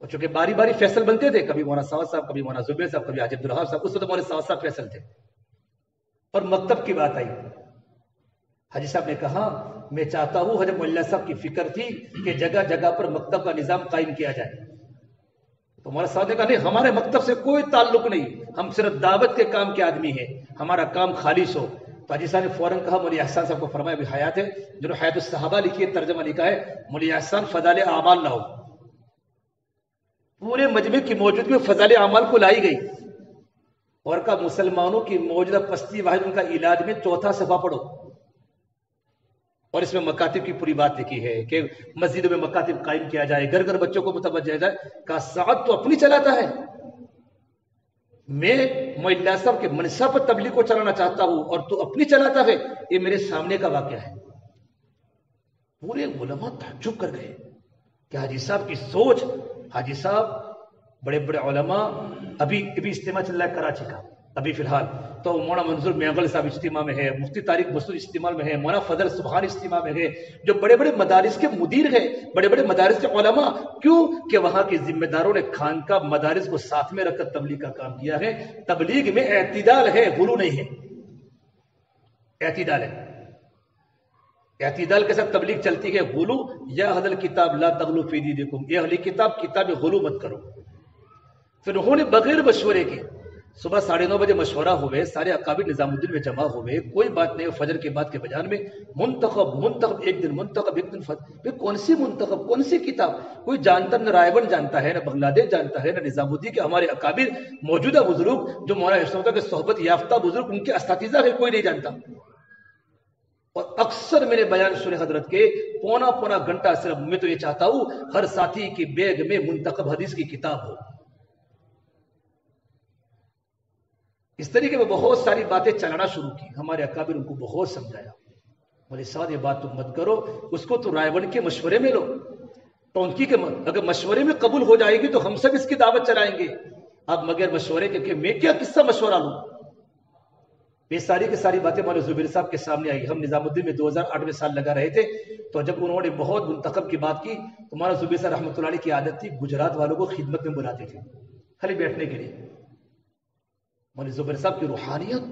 A: اور چونکہ باری باری فیصل بنتے تھے، کبھی مولانا سعد صاحب، کبھی مولانا زبیر صاحب، کبھی حاجی عبدالوہاب صاحب، اس وقت مولانا سعد صاحب فیصل تھے۔ اور مکتب کی بات آئی، حاجی صاحب نے کہا میں چاہتا ہوں، حضرت مولانا صاحب کی فکر تھی کہ جگہ جگہ پر مکتب کا نظام قائم کیا جائے۔ تو ہمارا ساتھ نے کہا نہیں، ہمارے مکتب سے کوئی تعلق نہیں، ہم صرف دعوت کے کام کے آدمی ہیں، ہمارا کام خالص ہو۔ تو حاجی صاحب نے فوراً کہا، مولانا احسان صاحب کو فرمایا، ابھی حیات ہے، جنہوں حیات الصحابہ لکھی ہے، ترجمہ لکھا ہے، مولانا احسان فضائل اعمال لاؤ۔ پورے مجمع کی موجودگی میں فضائل اعمال کو لائی گئی، اور کہا مسلمانوں کی موجودہ پستی واحد ان کا علاج میں 4تھا صفحہ پڑھو، اور اس میں مکاتب کی پوری بات لکھی ہے کہ مسجدوں میں مکاتب قائم کیا جائے، گھر گھر بچوں کو متوجہ جائے۔ کہا سعد تو اپنی چلاتا ہے، میں مولانا صاحب کے منصب پر تبلیغ کو چلانا چاہتا ہوں اور تو اپنی چلاتا ہے، یہ میرے سامنے کا واقعہ ہے۔ پورے علماء تعجب کر گئے کہ حاجی صاحب کی سوچ، حاجی صاحب بڑے بڑے علماء، ابھی اجتماع چل رہا ہے کراچی کا ابھی فی الحال، تو مولانا منظور میاں صاحب اجتماع میں ہے، مفتی طارق مسعود اجتماع میں ہے، مولانا فضل سبحان اجتماع میں ہے، جو بڑے بڑے مدارس کے مدیر ہیں، بڑے بڑے مدارس کے علماء، کیوں کہ وہاں کے ذمہ داروں نے خانقاہ مدارس کو ساتھ میں رکھ کر تبلیغ کا کام کیا ہے۔ تبلیغ میں اعتدال ہے، غلو نہیں ہے، اعتدال ہے، اعتدال کے ساتھ تبلیغ چلتی ہے۔ غلو یا اہل الکتاب لا تغلو فی دینکم، یہ اہل کتاب کتاب میں غلو مت کرو۔ پھر انہوں نے بغیر مشورے کے صبح 9:30 بجے مشورہ ہوئے، سارے اکابر نظام الدین میں جمع ہوئے، کوئی بات نہیں، فجر کے بعد کے بجان میں منتخب ایک دن منتخب ایک دن فجر، کون سی منتخب، کون سی کتاب؟ کوئی جانتا نہ رائے گڑھ جانتا ہے، نہ بنگلہ دیش جانتا ہے، نہ نظام الدین کے ہمارے اکابر موجودہ بزرگ جو مولانا اشرف کے صحبت یافتہ بزرگ، ان کے اساتذہ ہے، کوئی نہیں جانتا۔ اور اکثر میرے بیان سنے حضرت کے پونا گھنٹہ صرف میں تو یہ چاہتا ہوں ہر ساتھی کی بیگ میں منتخب حدیث کی کتاب ہو۔ اس طریقے میں بہت ساری باتیں چلانا شروع کی، ہمارے اکابر ان کو بہت سمجھایا، بولے سعد یہ بات تم مت کرو، اس کو تو رائے گڑھ کے مشورے میں لو، ٹونکی کے اگر مشورے میں قبول ہو جائے گی تو ہم سب اس کی دعوت چلائیں گے، اب مگر مشورے کے کہ میں کیا کس سے مشورہ لوں؟ یہ ساری کی ساری باتیں مولانا زبیر صاحب کے سامنے آئی۔ ہم نظام الدین میں 2008 میں سال لگا رہے تھے، تو جب انہوں نے بہت منتخب کی بات کی تو مولانا زبیر صاحب رحمۃ اللہ علیہ کی عادت تھی، گجرات والوں کو خدمت میں بلاتے تھے خالی بیٹھنے کے لیے۔ مولانا زبیر صاحب کی روحانیت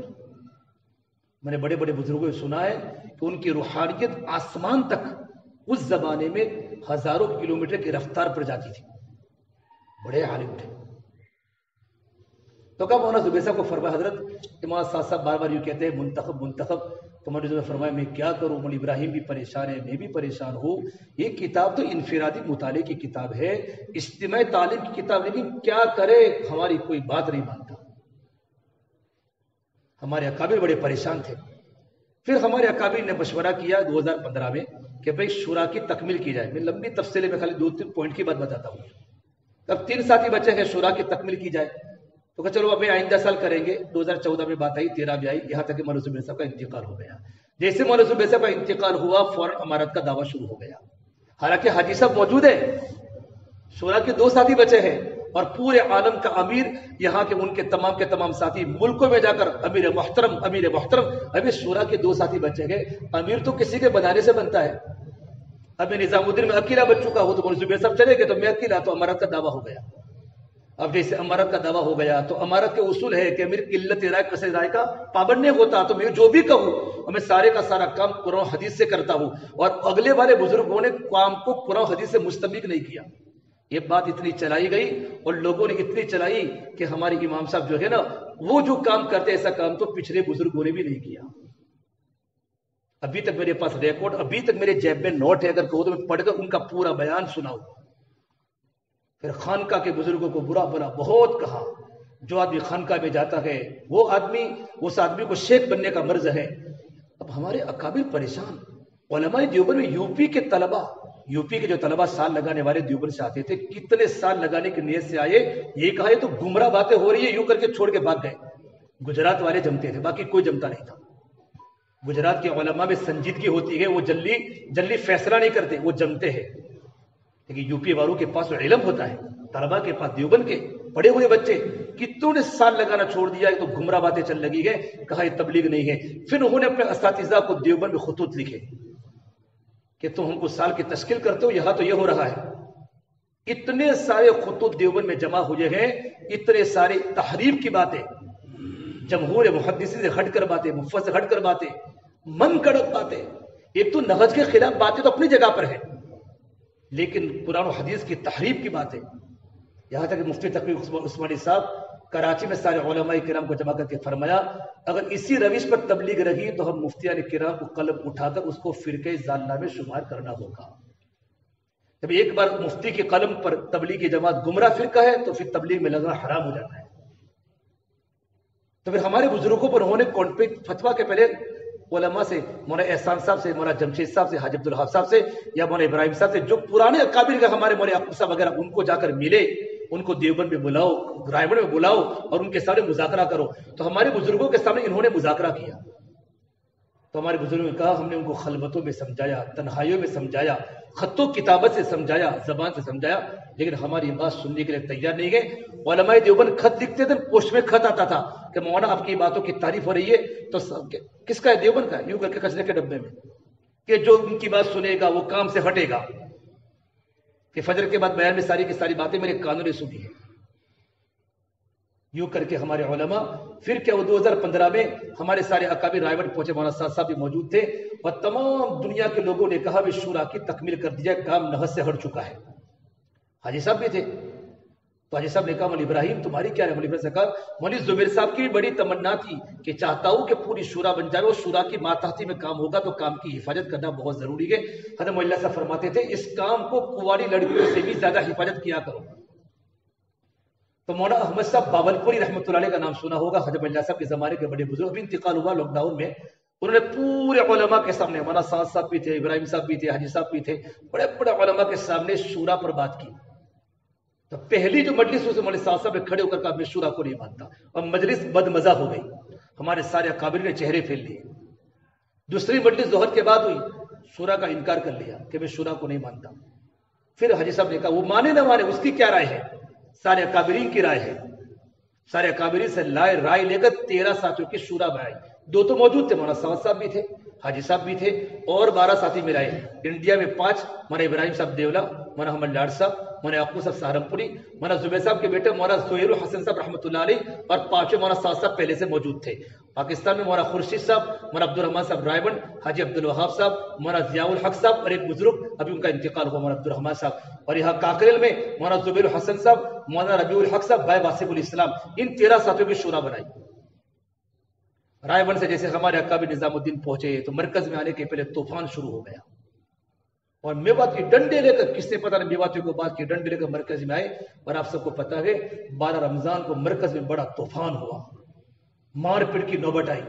A: میں نے بڑے بڑے بزرگوں سے سنا ہے کہ ان کی روحانیت آسمان تک اس زمانے میں ہزاروں کلومیٹر کی رفتار پر جاتی تھی، بڑے عالم تھے۔ تو کہا مولانا زبیر صاحب کو فرمایا حضرت امام صاحب بار بار یوں کہتے ہیں منتخب تو مولانا زبیر فرمایا میں کیا کروں، مولانا ابراہیم بھی پریشان ہے، میں بھی پریشان ہوں، یہ کتاب تو انفرادی مطالعے کی کتاب ہے، اجتماعی تعلیم کی کتاب، لیکن کیا کرے ہماری کوئی بات نہیں مانتا۔ ہمارے اکابر بڑے پریشان تھے، پھر ہمارے اکابر نے مشورہ کیا 2015 میں کہ بھئی شورا کی تکمیل کی جائے. میں لمبی تفصیل میں خالی 2-3 پوائنٹ کی بات بتاتا ہوں. اب 3 ساتھی بچے ہیں شورا کی تکمیل کی جائے تو کہ چلو ابھی آئندہ سال کریں گے. 2014 میں بات آئی، 13 میں آئی، یہاں تک کہ مولانا زبیر صاحب کا انتقال ہو گیا. جیسے مولانا زبیر صاحب کا انتقال ہوا فوراً امارت کا دعویٰ شروع ہو گیا. حالانکہ حاجی صاحب موجود ہیں، شورا کے 2 ساتھی بچے ہیں اور پورے عالم کا امیر یہاں کے ان کے تمام ساتھی ملکوں میں جا کر امیر محترم ابھی شورا کے 2 ساتھی بچے گئے. امیر تو کسی کے بنانے سے بنتا ہے. اب میں نظام الدین میں اکیلا بن چکا ہوں تو مولانا زبیر صاحب چلے گئے تو میں اکیلا، تو امارت کا دعویٰ ہو گیا. اب جیسے امارت کا دعویٰ ہو گیا تو امارت کے اصول ہے کہ امیر قلت رائے کثرت رائے کا پابند نہیں ہوتا. تو میں جو بھی کہوں اور میں سارے کا سارا کام قرآن حدیث سے کرتا ہوں، اور اگلے والے بزرگوں نے کام کو قرآن حدیث سے مستبق نہیں کیا. یہ بات اتنی چلائی گئی اور لوگوں نے اتنی چلائی کہ ہمارے امام صاحب جو ہے نا، وہ جو کام کرتے ایسا کام تو پچھلے بزرگوں نے بھی نہیں کیا. ابھی تک میرے پاس ریکارڈ، ابھی تک میرے جیب میں نوٹ ہے، اگر کہو تو میں پڑھ کر ان کا پورا بیان سناؤں. پھر خانقاہ کے بزرگوں کو برا بھلا بہت کہا. جو آدمی خانقاہ میں جاتا ہے وہ آدمی، اس آدمی کو شیخ بننے کا مرض ہے. اب ہمارے اکابر پریشان. علماء دیوبند میں یو پی کے جو طلبہ سال لگانے والے دیوبند سے آتے تھے، کتنے سال لگانے کی نیت سے آئے، یہ کہا یہ تو گمراہ باتیں ہو رہی ہے، یوں کر کے چھوڑ کے بھاگ گئے. گجرات والے جمتے تھے، باقی کوئی جمتا نہیں تھا. گجرات کے علماء میں سنجیدگی ہوتی ہے، وہ جلدی فیصلہ نہیں کرتے، وہ جمتے ہیں. لیکن یو پی والوں کے پاس علم ہوتا ہے، طلبہ کے پاس دیوبند کے پڑے ہوئے بچے کتنوں نے سال لگانا چھوڑ دیا، تو گمراہ باتیں چل لگی گئے، کہا یہ تبلیغ نہیں ہے. پھر انہوں نے اپنے اساتذہ کو دیوبند میں خطوط لکھے کہ تم ہم کو سال کی تشکیل کرتے ہو، یہاں تو یہ ہو رہا ہے. اتنے سارے خطوط دیوبند میں جمع ہوئے ہیں، اتنے سارے تحریف کی باتیں، جمہور محدثین سے ہٹ کر باتیں، مفت سے ہٹ کر باتیں، من گڑت باتیں. ایک تو نہج کے خلاف باتیں تو اپنی جگہ پر ہے، لیکن قرآن و حدیث کی تحریف کی باتیں. یہاں تک کہ مفتی تقی عثمانی صاحب کراچی میں سارے علماء کرام کو جمع کر کے فرمایا، اگر اسی روش پر تبلیغ رہی تو ہم مفتیان کرام کو قلم اٹھا کر اس کو فرقہ ضالہ میں شمار کرنا ہوگا. جب ایک بار مفتی کی قلم پر تبلیغی جماعت گمراہ فرقہ ہے تو پھر تبلیغ میں لگنا حرام ہو جاتا ہے. تو پھر ہمارے بزرگوں پر انہوں نے فتویٰ کے پہلے علماء سے، مولانا احسان صاحب سے، مولانا جمشید صاحب سے، حاجی عبدالوہاب صاحب سے یا مولانا ابراہیم صاحب سے، جو پرانے اکابر کا ہمارے مولانا یعقوب صاحب وغیرہ، ان کو جا کر ملے، ان کو دیوبند میں بلاؤ، رائے گڑھ میں بلاؤ اور ان کے سامنے مذاکرہ کرو. تو ہمارے بزرگوں کے سامنے انہوں نے مذاکرہ کیا. تو ہمارے بزرگوں نے کہا ہم نے ان کو خلوتوں میں سمجھایا، تنہائیوں میں سمجھایا، خط و کتابت سے سمجھایا، زبان سے سمجھایا، لیکن ہماری بات سننے کے لیے تیار نہیں گئے. علماء دیوبند خط لکھتے تھے، پوسٹ میں خط آتا تھا کہ مولانا آپ کی باتوں کی تعریف ہو رہی ہے، تو کس کا ہے؟ دیوبند کا. یوں کر کے کچرے کے ڈبے میں کہ جو ان کی بات سنے گا وہ کام سے ہٹے گا. کہ فجر کے بعد بیان میں ساری کی ساری باتیں میرے کانوں نے سنی ہیں. یوں کر کے ہمارے علماء، پھر کیا وہ 2015 میں ہمارے سارے اکابر رائے گڑھ پہنچے، مولانا سعد صاحب بھی موجود تھے، اور تمام دنیا کے لوگوں نے کہا بھی شورا کی تکمیل کر دی جائے، کام نہج سے ہٹ چکا ہے. حاجی صاحب بھی تھے، تو حاجی صاحب نے کہا مولانا ابراہیم تمہاری کیا ہے؟ مولانا ابراہیم سے کہا مولانا زبیر صاحب کی بھی بڑی تمنا تھی کہ چاہتا ہوں کہ پوری شورا بن جائے، اور شورا کی ماتحتی میں کام ہوگا تو کام کی حفاظت کرنا بہت ضروری ہے. حضرت مولانا صاحب فرماتے تھے اس کام کو کنواری لڑکیوں سے بھی زیادہ حفاظت کیا کرو. تو مولانا احمد صاحب باولپوری رحمۃ اللہ علیہ کا نام سنا ہوگا، حضرت مولانا صاحب کے زمانے کے بڑے بزرگ، بھی انتقال ہوا لاک ڈاؤن میں. انہوں نے پورے علماء کے سامنے، مولانا سعد صاحب بھی تھے، ابراہیم صاحب بھی تھے، حاجی صاحب بھی تھے، بڑے بڑے علماء کے سامنے شورا پر بات کی. تو پہلی جو مجلس سے مولانا سعد صاحب نے کھڑے ہو کر کہا میں شورا کو نہیں مانتا، اور مجلس بد مزہ ہو گئی، ہمارے سارے اکابر نے چہرے پھیر لیے. دوسری مجلس ظہر کے بعد ہوئی، شورا کا انکار کر لیا کہ میں شورا کو نہیں مانتا. پھر حاجی صاحب نے کہا وہ مانے نہ مانے اس کی کیا رائے ہے، سارے اکابرین کی رائے ہے. سارے اکابرین سے رائے لے کر 13 ساتھیوں کی شورا بنائی. 2 تو موجود تھے، مولانا سعد صاحب بھی تھے، حاجی صاحب بھی تھے، اور 12 ساتھی ملائے. انڈیا میں 5، مولانا ابراہیم صاحب دیولا، مولانا محمد لاڈ صاحب، مولانا یعقوب صاحب سہارنپوری، مولانا زبیر صاحب کے بیٹے مولانا سہیل الحسن صاحب رحمۃ اللہ علیہ، اور 5 مولانا سعد صاحب پہلے سے موجود تھے. پاکستان میں مولانا خورشید صاحب، مولانا عبدالرحمان صاحب رائے گڑھ، حاجی عبدالوہاب صاحب، مولانا ضیاء الحق صاحب، اور ایک بزرگ ابھی ان کا انتقال ہوا مولانا عبدالرحمان صاحب. اور یہاں کاکریل میں مولانا زبیر الحسن صاحب، مولانا ربیع الحق صاحب، بھائی واسف الاسلام، ان 13 ساتھیوں کی شورا بنائی. رائے گڑھ سے جیسے ہمارے اکابر نظام الدین پہنچے تو مرکز میں آنے کے پہلے طوفان شروع ہو گیا، اور میوات کی ڈنڈے لے کر، کس نے پتا نہیں میواتیوں کو بات کی ڈنڈے لے کر مرکز میں آئے. اور آپ سب کو پتا ہے 12 رمضان کو مرکز میں بڑا طوفان ہوا، مار پیٹ کی نوبت آئی.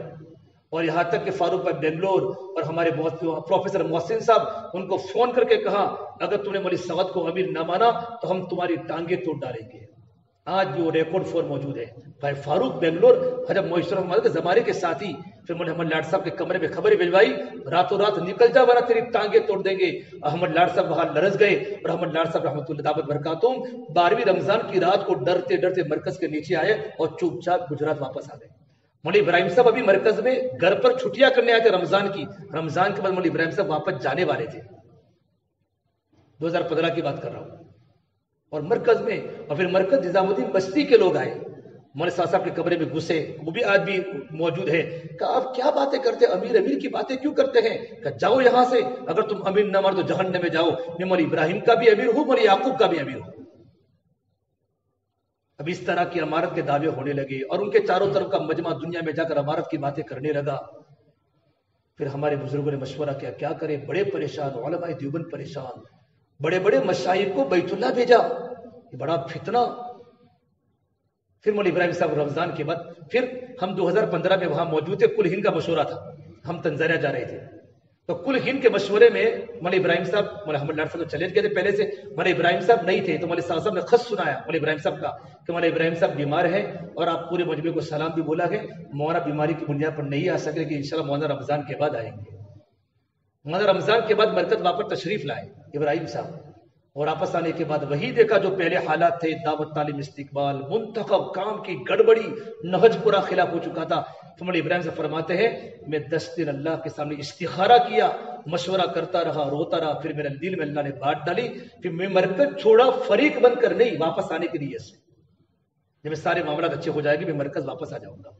A: اور یہاں تک کہ فاروق بھائی بنگلور اور ہمارے پروفیسر محسن صاحب ان کو فون کر کے کہا اگر تم نے مولوی سعد کو امیر نہ مانا تو ہم تمہاری ٹانگیں توڑ ڈالیں گے. آج بھی وہ ریکارڈ فور موجود ہے. بھائی فاروق بنگلور حضرت معاشرہ کے زمانے کے ساتھی پھر محمد لاڈ صاحب کے کمرے میں خبر بھجوائی راتوں رات نکل جا ورنہ تیری ٹانگیں توڑ دیں گے. احمد لاڈ صاحب وہاں لرز گئے اور احمد لاڈ صاحب رحمۃ اللہ دعوت برکاتہم 12ویں رمضان کی رات کو ڈرتے ڈرتے مرکز کے نیچے آئے اور چوپ چاپ گجرات واپس آ گئے. مولوی ابراہیم صاحب ابھی مرکز میں گھر پر چھٹیاں کرنے آئے تھے رمضان کے بعد مولوی ابراہیم صاحب واپس جانے والے تھے. 2015 کی بات کر رہا ہوں. اور مرکز میں اور پھر مرکز نظام الدین بستی کے لوگ آئے مولوی صاحب کے کمرے میں گھسے. وہ بھی آج بھی موجود ہے. کہا آپ کیا باتیں کرتے امیر کی باتیں کیوں کرتے ہیں؟ کہا جاؤ یہاں سے, اگر تم امیر نہ مار تو جہنم میں جاؤ. میں مولوی ابراہیم کا بھی امیر ہوں, مولوی یعقوب کا بھی امیر ہوں. اب اس طرح کی امارت کے دعوے ہونے لگے اور ان کے چاروں طرف کا مجمع دنیا میں جا کر امارت کی باتیں کرنے لگا. پھر ہمارے بزرگوں نے مشورہ کیا کریں. بڑے پریشان, علماء دیوبند پریشان, بڑے بڑے مشائخ کو بیت اللہ بھیجا, یہ بڑا فتنہ. پھر مولوی ابراہیم صاحب رمضان کے بعد پھر ہم 2015 میں وہاں موجود تھے. کل ہند کا مشورہ تھا, ہم تنزانیہ جا رہے تھے. تو کل ہند کے مشورے میں مولوی ابراہیم صاحب مولوی احمد لاڈ صاحب چیلنج کیے تھے پہلے سے. مولوی ابراہیم صاحب نہیں تھے تو مولوی صاحب نے خط سنایا مولوی ابراہیم صاحب کا کہ مولوی ابراہیم صاحب بیمار ہیں اور آپ پورے مجمع کو سلام بھی بولا ہے. مولانا بیماری کی بنیاد پر نہیں آ سکے کہ انشاءاللہ مولانا رمضان کے بعد آئیں گے. مولانا رمضان کے بعد مرکز واپس تشریف لائے ابراہیم صاحب, اور واپس آنے کے بعد وہی دیکھا جو پہلے حالات تھے. دعوت تعلیم استقبال منتخب کام کی گڑبڑی, نہج پورا خلاف ہو چکا تھا. مولوی ابراہیم سے فرماتے ہیں میں 10 دن اللہ کے سامنے استخارہ کیا, مشورہ کرتا رہا, روتا رہا. پھر میرے دل میں اللہ نے بات ڈالی, پھر میں مرکز چھوڑا فریق بن کر نہیں, واپس آنے کے لیے سے. جب سارے معاملات اچھے ہو جائے گی میں مرکز واپس آ جاؤں گا.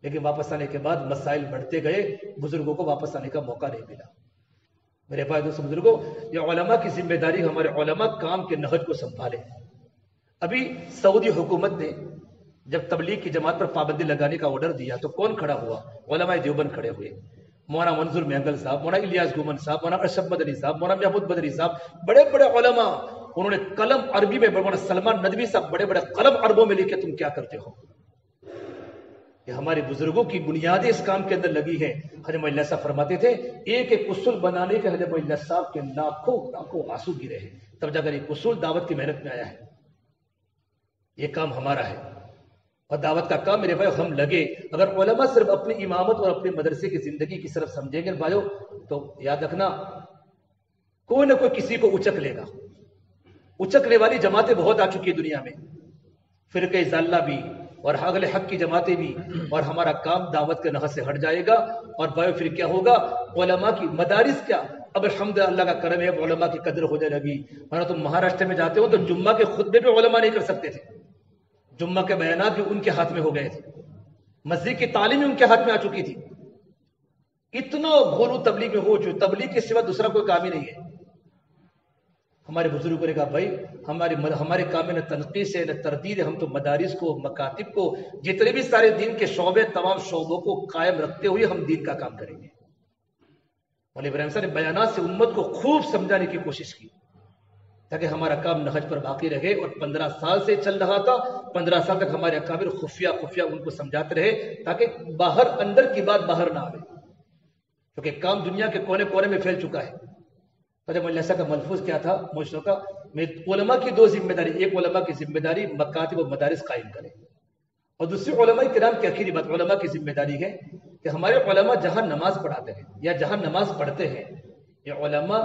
A: لیکن واپس آنے کے بعد مسائل بڑھتے گئے, بزرگوں کو واپس آنے کا موقع نہیں ملا. میرے بھائی دوست بزرگوں, یہ علماء کی ذمہ داری, ہمارے علماء کام کے نہج کو سنبھالے. ابھی سعودی حکومت نے جب تبلیغ کی جماعت پر پابندی لگانے کا آرڈر دیا تو کون کھڑا ہوا؟ علماء دیوبند کھڑے ہوئے. مولانا منظور مہنگل صاحب, مولانا الیاس گومن صاحب, مولانا ارشد مدنی صاحب, مولانا محمود بدری صاحب, بڑے بڑے علماء. انہوں نے قلم عربی میں, مولانا سلمان ندوی صاحب بڑے بڑے قلم عربوں میں لکھے تم کیا کرتے ہو. یہ ہمارے بزرگوں کی بنیادیں اس کام کے اندر لگی ہیں. حضرت مولانا صاحب فرماتے تھے ایک ایک اصول بنانے کے حضرت مولانا صاحب کے لاکھوں آنسو گرے ہیں, تب جا کر ایک اصول دعوت کی محنت میں آیا ہے. یہ کام ہمارا ہے اور دعوت کا کام میرے بھائی ہم لگے. اگر علماء صرف اپنی امامت اور اپنے مدرسے کی زندگی کی صرف سمجھیں گے بھائیو, تو یاد رکھنا کوئی نہ کوئی کسی کو اچک لے گا. اچکنے والی جماعتیں بہت آ چکی دنیا میں, فرقہ ضالہ بھی اور اہل حق کی جماعتیں بھی, اور ہمارا کام دعوت کے نہج سے ہٹ جائے گا. اور بھائیو پھر کیا ہوگا؟ علماء کی مدارس کیا, اب الحمدللہ اللہ کا کرم ہے علماء کی قدر ہونے لگی. ورنہ تم مہاراشٹر میں جاتے ہو تو جمعہ کے خطبے پہ علماء نہیں کر سکتے تھے. جمعہ کے بیانات بھی ان کے ہاتھ میں ہو گئے تھے, مسجد کی تعلیم ان کے ہاتھ میں آ چکی تھی. اتنا گھولو تبلیغ میں ہو چکے, تبلیغ کے سوا دوسرا کوئی کام ہی نہیں ہے. ہمارے بزرگوں نے کہا بھائی ہمارے کام میں نہ تنقیص ہے نہ تردید ہے, ہم تو مدارس کو, مکاتب کو, جتنے بھی سارے دین کے شعبے, تمام شعبوں کو قائم رکھتے ہوئے ہم دین کا کام کریں گے. مولوی ابراہیم صاحب نے بیانات سے امت کو خوب سمجھانے کی کوشش کی تاکہ ہمارا کام نہج پر باقی رہے. اور 15 سال سے چل رہا تھا, 15 سال تک ہمارے اکابر خفیہ ان کو سمجھاتے رہے تاکہ باہر اندر کی بات باہر نہ آئے, کیونکہ کام دنیا کے کونے کونے میں پھیل چکا ہے. حضرت مولانا صاحب کا ملفوظ کیا تھا معاشروں کا؟ میں علماء کی 2 ذمہ داری, ایک علماء کی ذمہ داری مکاتب و مدارس قائم کرے, اور دوسری علماء کرام کی آخری بات علماء کی ذمہ داری ہے کہ ہمارے علماء جہاں نماز پڑھاتے ہیں یا جہاں نماز پڑھتے ہیں, یہ علماء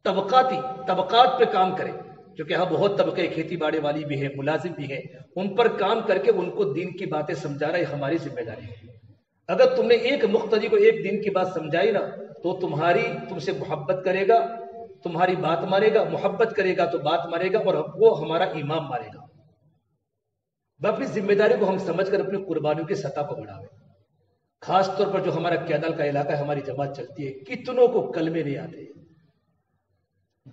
A: طبقات پہ کام کرے, کیونکہ یہاں بہت طبقے, کھیتی باڑی والی بھی ہے, ملازم بھی ہے, ان پر کام کر کے ان کو دین کی باتیں سمجھانا یہ ہماری ذمہ داری ہے. اگر تم نے ایک مقتدی کو ایک دین کی بات سمجھائی نا تو تم سے محبت کرے گا, تمہاری بات مانے گا, محبت کرے گا تو بات مانے گا, اور وہ ہمارا امام مانے گا. اپنی ذمہ داری کو ہم سمجھ کر اپنی قربانیوں کی سطح کو بڑھاویں. خاص طور پر جو ہمارا کیدال کا علاقہ ہے, ہماری جماعت چلتی ہے, کتنوں کو کلمے نہیں آتے.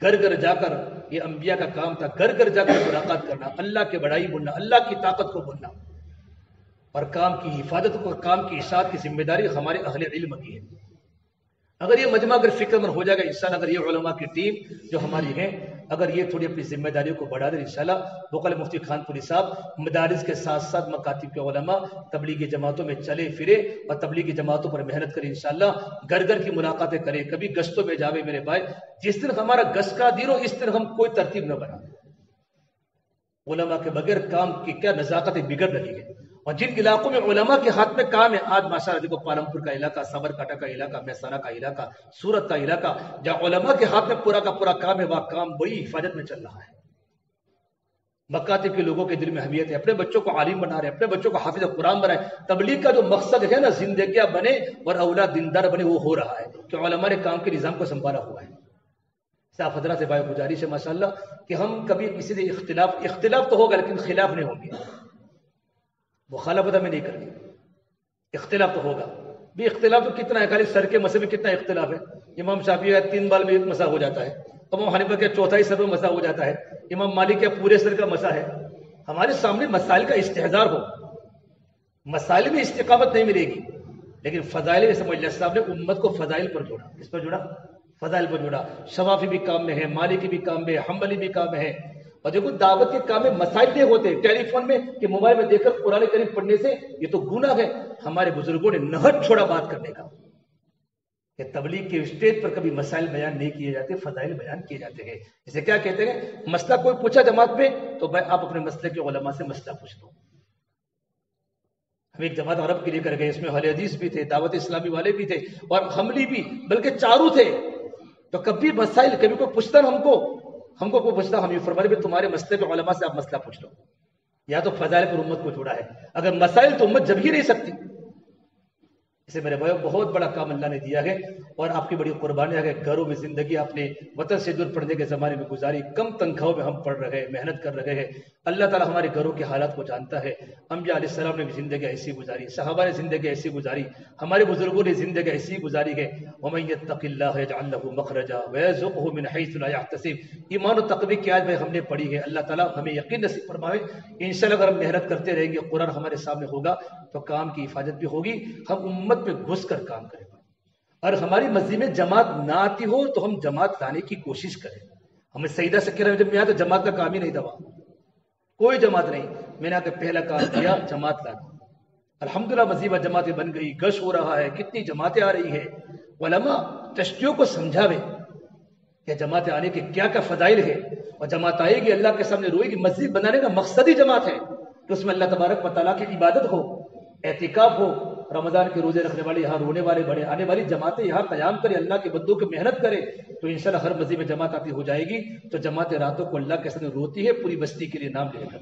A: گھر گھر جا کر, یہ انبیاء کا کام تھا, گھر گھر جا کر ملاقات کرنا, اللہ کی بڑائی بولنا, اللہ کی طاقت کو بولنا, اور کام کی حفاظت کو, کام کی اشاعت کی ذمہ داری ہمارے اہل علم کی ہے. اگر یہ مجمع اگر فکر مند ہو جائے گا انشاءاللہ، اگر یہ علماء کی ٹیم جو ہماری ہے اگر یہ تھوڑی اپنی ذمہ داریوں کو بڑھا دے انشاءاللہ، بقول مفتی خان پوری صاحب مدارس کے ساتھ ساتھ مکاتب کے علماء تبلیغی جماعتوں میں چلے پھرے اور تبلیغی جماعتوں پر محنت کرے انشاءاللہ، گھر گھر کی ملاقاتیں کرے، کبھی گشتوں میں جاوے میرے بھائی، جس دن ہمارا گشت کا دن ہو اس دن ہم کوئی ترتیب نہ بنا، علماء کے بغیر کام کی کیا نزاکتیں بگڑ رہی ہے، اور جن علاقوں میں علماء کے ہاتھ میں کام ہے، آج ماشاءاللہ دیکھو پالمپور کا علاقہ، سابرکاٹا کا علاقہ، مہسانہ کا علاقہ، سورت کا علاقہ، جہاں علماء کے ہاتھ میں پورا کا پورا کام ہے، وہاں کام بڑی حفاظت میں چل رہا ہے، مکاتب کے لوگوں کے دل میں حمیت ہے، اپنے بچوں کو عالم بنا رہے ہیں، اپنے بچوں کو حافظ قرآن بنائے، تبلیغ کا جو مقصد ہے نا زندگیاں بنے اور اولاد دیندار بنے، وہ ہو رہا ہے کہ علماء نے کام کے نظام کو سنبھالا ہوا ہے۔ صاحب حضرات سے بھائی گزارش ہے ماشاءاللہ کہ ہم کبھی کسی سے اختلاف تو ہوگا لیکن خلاف نہیں ہوں گے، مخالفت ہمیں نہیں کرنی، اختلاف تو ہوگا بھی، اختلاف تو کتنا ہے، خالی سر کے مسئلے میں کتنا اختلاف ہے، امام شافعی کا 3 بال میں ایک مسا ہو جاتا ہے، امام حنیفہ کے چوتھائی سر میں مسا ہو جاتا ہے، امام مالک کے پورے سر کا مسا ہے۔ ہمارے سامنے مسائل کا استحضار ہو، مسائل میں استقامت نہیں ملے گی، لیکن فضائل میں سمجھ لیا صاحب نے امت کو فضائل پر جوڑا، اس پر جوڑا فضائل پر جوڑا، شوافی بھی کام میں ہے، مالکی بھی کام میں ہے، حنبلی بھی کام میں ہے، اور دیکھو دعوت کے کام میں مسائل نہیں ہوتے ٹیلی فون میں کہ موبائل میں دیکھ کر قرآن کریم پڑھنے سے، یہ تو گناہ ہے۔ ہمارے بزرگوں نے نہج چھوڑا بات کرنے کا کہ تبلیغ کے اسٹیج پر کبھی مسائل بیان نہیں کیے جاتے، فضائل بیان کیے جاتے ہیں۔ اسے کیا کہتے ہیں، مسئلہ کوئی پوچھا جماعت میں تو بھائی آپ اپنے مسئلے کے علماء سے مسئلہ پوچھ لو۔ ہم ایک جماعت عرب کے لیے کر گئے، اس میں اہل حدیث بھی تھے، دعوت اسلامی والے بھی تھے اور حملی بھی، بلکہ چاروں تھے، تو کبھی مسائل کبھی کوئی پوچھتا نا ہم کو کوئی پوچھتا، ہم یہ فرمائے بھی تمہارے مسئلے پہ علماء سے آپ مسئلہ پوچھ لو، یا تو فضائل پر امت کو جوڑا ہے، اگر مسائل تو امت جب ہی نہیں سکتی۔ اسے میرے بھائیو بہت بڑا کام اللہ نے دیا ہے اور آپ کی بڑی قربانی ہے، گھروں میں زندگی اپنے وطن سے دور پڑھنے کے زمانے میں گزاری، کم تنخواہوں میں ہم پڑھ رہے ہیں، محنت کر رہے ہیں۔ اللہ تعالیٰ ہمارے گھروں کے حالات کو جانتا ہے۔ انبیاء علیہ السلام نے بھی زندگی ایسی گزاری، صحابہ نے زندگی ایسی گزاری، ہمارے بزرگوں نے زندگی ایسی گزاری ہے۔ وَمَن يَتَّقِ اللَّهَ يَجْعَل لَّهُ مَخْرَجًا وَيَرْزُقْهُ مِنْ حَيْثُ لَا يَحْتَسِبُ۔ ایمان و تقوی کی آیت ہم نے پڑھی ہے، اللہ تعالیٰ ہمیں یقین نصیب فرمائے۔ انشاءاللہ اگر ہم محنت کرتے رہیں گے، قرآن ہمارے سامنے ہوگا تو کام کی حفاظت بھی ہوگی، ہم امت میں گھس کر کام کریں، اور ہماری مسجد میں جماعت نہ آتی ہو تو ہم جماعت لانے کی کوشش کریں۔ ہمیں سیدہ سے کہہ رہے ہیں جب میں آیا تو جماعت کا کام ہی نہیں دبا، کوئی جماعت نہیں، میں نے آ کے پہلا کام کیا جماعت لانا۔ الحمدللہ مزید جماعتیں بن گئی، گش ہو رہا ہے، کتنی جماعتیں آ رہی ہے۔ علماء چشتیوں کو سمجھاوے کہ جماعتیں آنے کے کیا کیا فضائل ہے، اور جماعت آئے گی اللہ کے سامنے روئے گی۔ مسجد بنانے کا مقصد ہی جماعت ہے کہ اس میں اللہ تبارک و تعالیٰ کی عبادت ہو، اعتکاف ہو، رمضان کے روزے رکھنے والے یہاں رونے والے بڑے آنے والی جماعتیں یہاں قیام کرے، اللہ کے بندوں کی محنت کرے، تو انشاءاللہ ہر مسجد میں جماعت آتی ہو جائے گی۔ تو جماعت راتوں کو اللہ کے سامنے روتی ہے، پوری بستی کے لیے نام لے کر۔